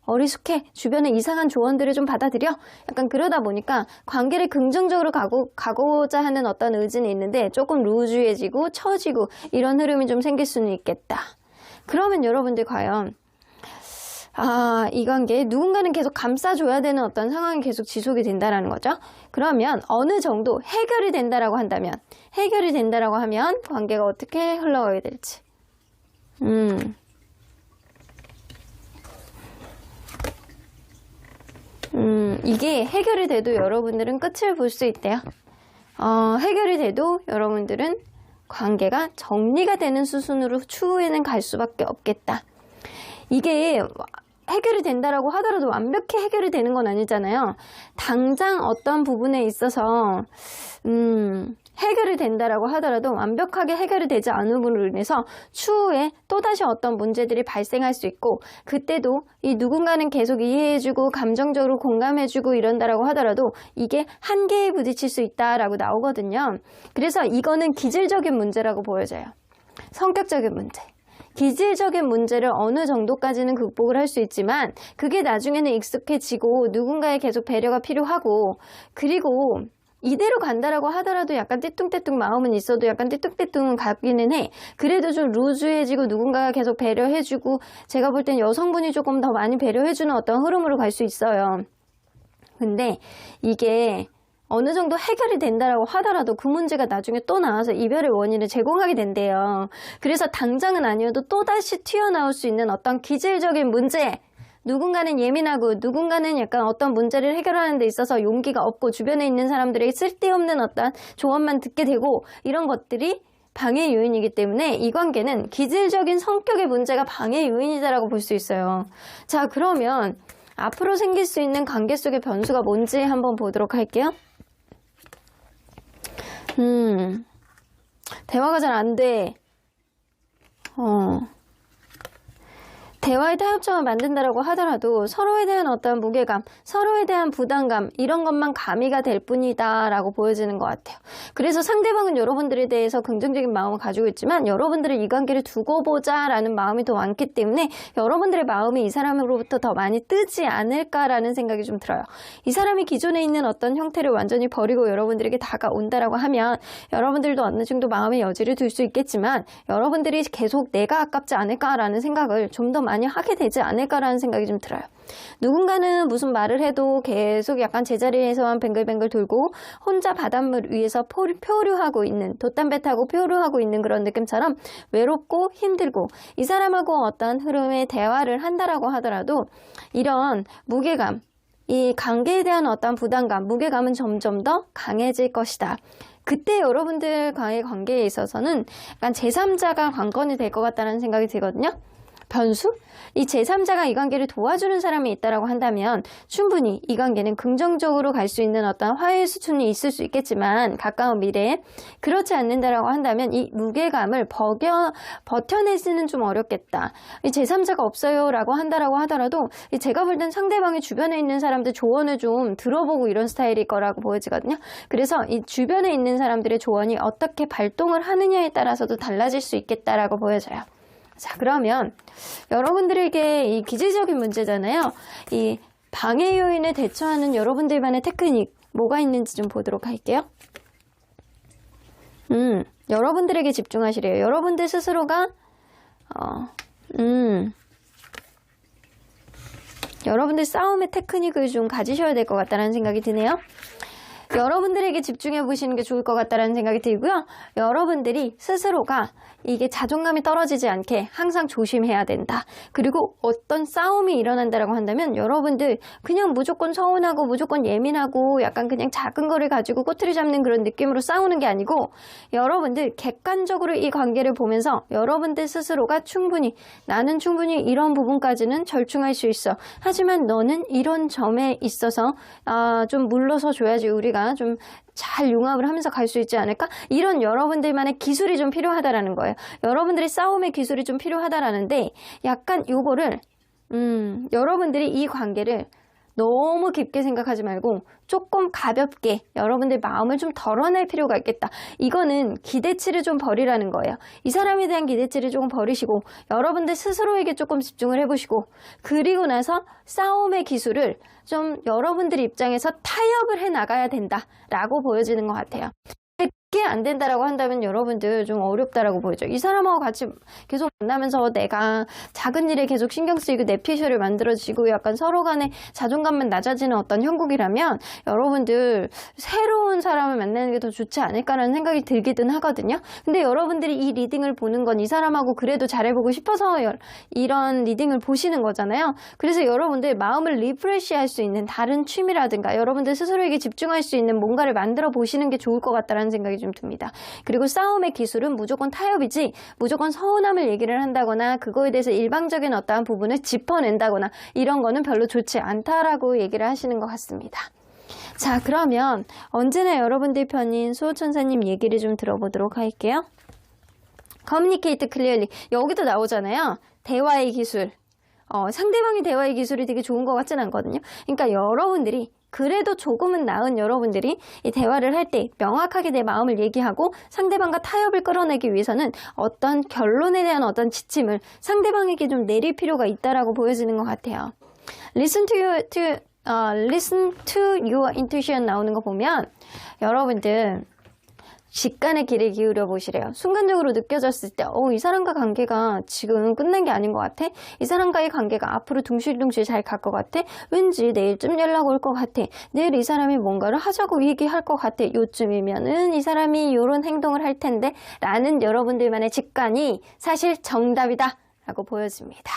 S1: 어리숙해, 주변에 이상한 조언들을 좀 받아들여, 약간 그러다 보니까 관계를 긍정적으로 가고자 하는 어떤 의지는 있는데 조금 루즈해지고 처지고 이런 흐름이 좀 생길 수는 있겠다. 그러면 여러분들 과연 이 관계에 누군가는 계속 감싸줘야 되는 어떤 상황이 계속 지속이 된다라는 거죠. 그러면 어느 정도 해결이 된다라고 하면 관계가 어떻게 흘러가게 될지. 이게 해결이 돼도 여러분들은 끝을 볼 수 있대요. 해결이 돼도 여러분들은 관계가 정리가 되는 수순으로 추후에는 갈 수밖에 없겠다. 이게 해결이 된다라고 하더라도 완벽히 해결이 되는 건 아니잖아요. 당장 어떤 부분에 있어서 해결이 된다라고 하더라도 완벽하게 해결이 되지 않은 부분으로 인해서 추후에 또다시 어떤 문제들이 발생할 수 있고, 그때도 이 누군가는 계속 이해해주고 감정적으로 공감해주고 이런다라고 하더라도 이게 한계에 부딪힐 수 있다라고 나오거든요. 그래서 이거는 기질적인 문제라고 보여져요. 성격적인 문제. 기질적인 문제를 어느 정도까지는 극복을 할 수 있지만 그게 나중에는 익숙해지고 누군가의 계속 배려가 필요하고, 그리고 이대로 간다라고 하더라도 약간 띠뚱띠뚱 마음은 있어도 약간 띠뚱띠뚱은 가기는 해. 그래도 좀 루즈해지고 누군가가 계속 배려해주고, 제가 볼 땐 여성분이 조금 더 많이 배려해주는 어떤 흐름으로 갈 수 있어요. 근데 이게 어느 정도 해결이 된다라고 하더라도 그 문제가 나중에 또 나와서 이별의 원인을 제공하게 된대요. 그래서 당장은 아니어도 또다시 튀어나올 수 있는 어떤 기질적인 문제, 누군가는 예민하고 누군가는 약간 어떤 문제를 해결하는 데 있어서 용기가 없고 주변에 있는 사람들에게 쓸데없는 어떤 조언만 듣게 되고, 이런 것들이 방해 요인이기 때문에 이 관계는 기질적인 성격의 문제가 방해 요인이다라고 볼 수 있어요. 자, 그러면 앞으로 생길 수 있는 관계 속의 변수가 뭔지 한번 보도록 할게요. 대화가 잘 안 돼. 대화의 타협점을 만든다라고 하더라도 서로에 대한 어떤 무게감, 서로에 대한 부담감, 이런 것만 가미가 될 뿐이다 라고 보여지는 것 같아요. 그래서 상대방은 여러분들에 대해서 긍정적인 마음을 가지고 있지만 여러분들은 이 관계를 두고 보자 라는 마음이 더 많기 때문에 여러분들의 마음이 이 사람으로부터 더 많이 뜨지 않을까라는 생각이 좀 들어요. 이 사람이 기존에 있는 어떤 형태를 완전히 버리고 여러분들에게 다가온다라고 하면 여러분들도 어느 정도 마음의 여지를 둘 수 있겠지만 여러분들이 계속 내가 아깝지 않을까라는 생각을 좀 더 많이 하게 되지 않을까라는 생각이 좀 들어요. 누군가는 무슨 말을 해도 계속 약간 제자리에서만 뱅글뱅글 돌고 혼자 바닷물 위에서 표류하고 있는, 돛담배 타고 표류하고 있는 그런 느낌처럼 외롭고 힘들고, 이 사람하고 어떤 흐름의 대화를 한다라고 하더라도 이런 무게감, 이 관계에 대한 어떤 부담감, 무게감은 점점 더 강해질 것이다. 그때 여러분들과의 관계에 있어서는 약간 제3자가 관건이 될 것 같다는 생각이 들거든요. 변수? 이 제3자가 이 관계를 도와주는 사람이 있다고 한다면 충분히 이 관계는 긍정적으로 갈 수 있는 어떤 화해의 수준이 있을 수 있겠지만 가까운 미래에 그렇지 않는다라고 한다면 이 무게감을 버텨내지는 좀 어렵겠다. 이 제3자가 없어요 라고 한다라고 하더라도 제가 볼 땐 상대방의 주변에 있는 사람들 조언을 좀 들어보고 이런 스타일일 거라고 보여지거든요. 그래서 이 주변에 있는 사람들의 조언이 어떻게 발동을 하느냐에 따라서도 달라질 수 있겠다라고 보여져요. 자, 그러면 여러분들에게 이 기질적인 문제잖아요. 이 방해 요인에 대처하는 여러분들만의 테크닉 뭐가 있는지 좀 보도록 할게요. 여러분들에게 집중하시래요. 여러분들 스스로가 여러분들 싸움의 테크닉을 좀 가지셔야 될 것 같다는 생각이 드네요. 여러분들에게 집중해 보시는 게 좋을 것 같다는 생각이 들고요. 여러분들이 스스로가 이게 자존감이 떨어지지 않게 항상 조심해야 된다. 그리고 어떤 싸움이 일어난다라고 한다면 여러분들 그냥 무조건 서운하고 무조건 예민하고 약간 그냥 작은 거를 가지고 꼬투리 잡는 그런 느낌으로 싸우는 게 아니고 여러분들 객관적으로 이 관계를 보면서 여러분들 스스로가 나는 충분히 이런 부분까지는 절충할 수 있어. 하지만 너는 이런 점에 있어서 좀 물러서 줘야지 우리가 좀 잘 융합을 하면서 갈 수 있지 않을까? 이런 여러분들만의 기술이 좀 필요하다라는 거예요. 여러분들의 싸움의 기술이 좀 필요하다라는데 약간 요거를 여러분들이 이 관계를 너무 깊게 생각하지 말고 조금 가볍게 여러분들 마음을 좀 덜어낼 필요가 있겠다. 이거는 기대치를 좀 버리라는 거예요. 이 사람에 대한 기대치를 조금 버리시고 여러분들 스스로에게 조금 집중을 해보시고 그리고 나서 싸움의 기술을 좀 여러분들 입장에서 타협을 해나가야 된다라고 보여지는 것 같아요. 그게 안 된다라고 한다면 여러분들 좀 어렵다라고 보이죠. 이 사람하고 같이 계속 만나면서 내가 작은 일에 계속 신경 쓰이고 내 피셜을 만들어지고 약간 서로 간에 자존감만 낮아지는 어떤 형국이라면 여러분들 새로운 사람을 만나는 게 더 좋지 않을까라는 생각이 들기는 하거든요. 근데 여러분들이 이 리딩을 보는 건 이 사람하고 그래도 잘해보고 싶어서 이런 리딩을 보시는 거잖아요. 그래서 여러분들 마음을 리프레시할 수 있는 다른 취미라든가 여러분들 스스로에게 집중할 수 있는 뭔가를 만들어 보시는 게 좋을 것 같다라는 생각이 좀 듭니다. 그리고 싸움의 기술은 무조건 타협이지 무조건 서운함을 얘기를 한다거나 그거에 대해서 일방적인 어떠한 부분을 짚어낸다거나 이런 거는 별로 좋지 않다라고 얘기를 하시는 것 같습니다. 자, 그러면 언제나 여러분들 편인 수호천사님 얘기를 좀 들어보도록 할게요. Communicate clearly. 여기도 나오잖아요. 대화의 기술. 상대방의 대화의 기술이 되게 좋은 것 같진 않거든요. 그러니까 여러분들이 그래도 조금은 나은 여러분들이 이 대화를 할 때 명확하게 내 마음을 얘기하고 상대방과 타협을 끌어내기 위해서는 어떤 결론에 대한 어떤 지침을 상대방에게 좀 내릴 필요가 있다라고 보여지는 것 같아요. Listen to your intuition 나오는 거 보면 여러분들 직관의 길을 기울여 보시래요. 순간적으로 느껴졌을 때 이 사람과 관계가 지금 끝난 게 아닌 것 같아. 이 사람과의 관계가 앞으로 둥실둥실 잘 갈 것 같아. 왠지 내일쯤 연락 올 것 같아. 내일 이 사람이 뭔가를 하자고 얘기할 것 같아. 요쯤이면은 이 사람이 이런 행동을 할 텐데 라는 여러분들만의 직관이 사실 정답이다 라고 보여집니다.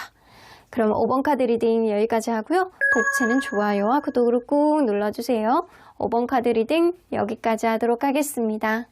S1: 그럼 5번 카드 리딩 여기까지 하고요. 복채는 좋아요와 구독으로 꾹 눌러주세요. 5번 카드 리딩 여기까지 하도록 하겠습니다.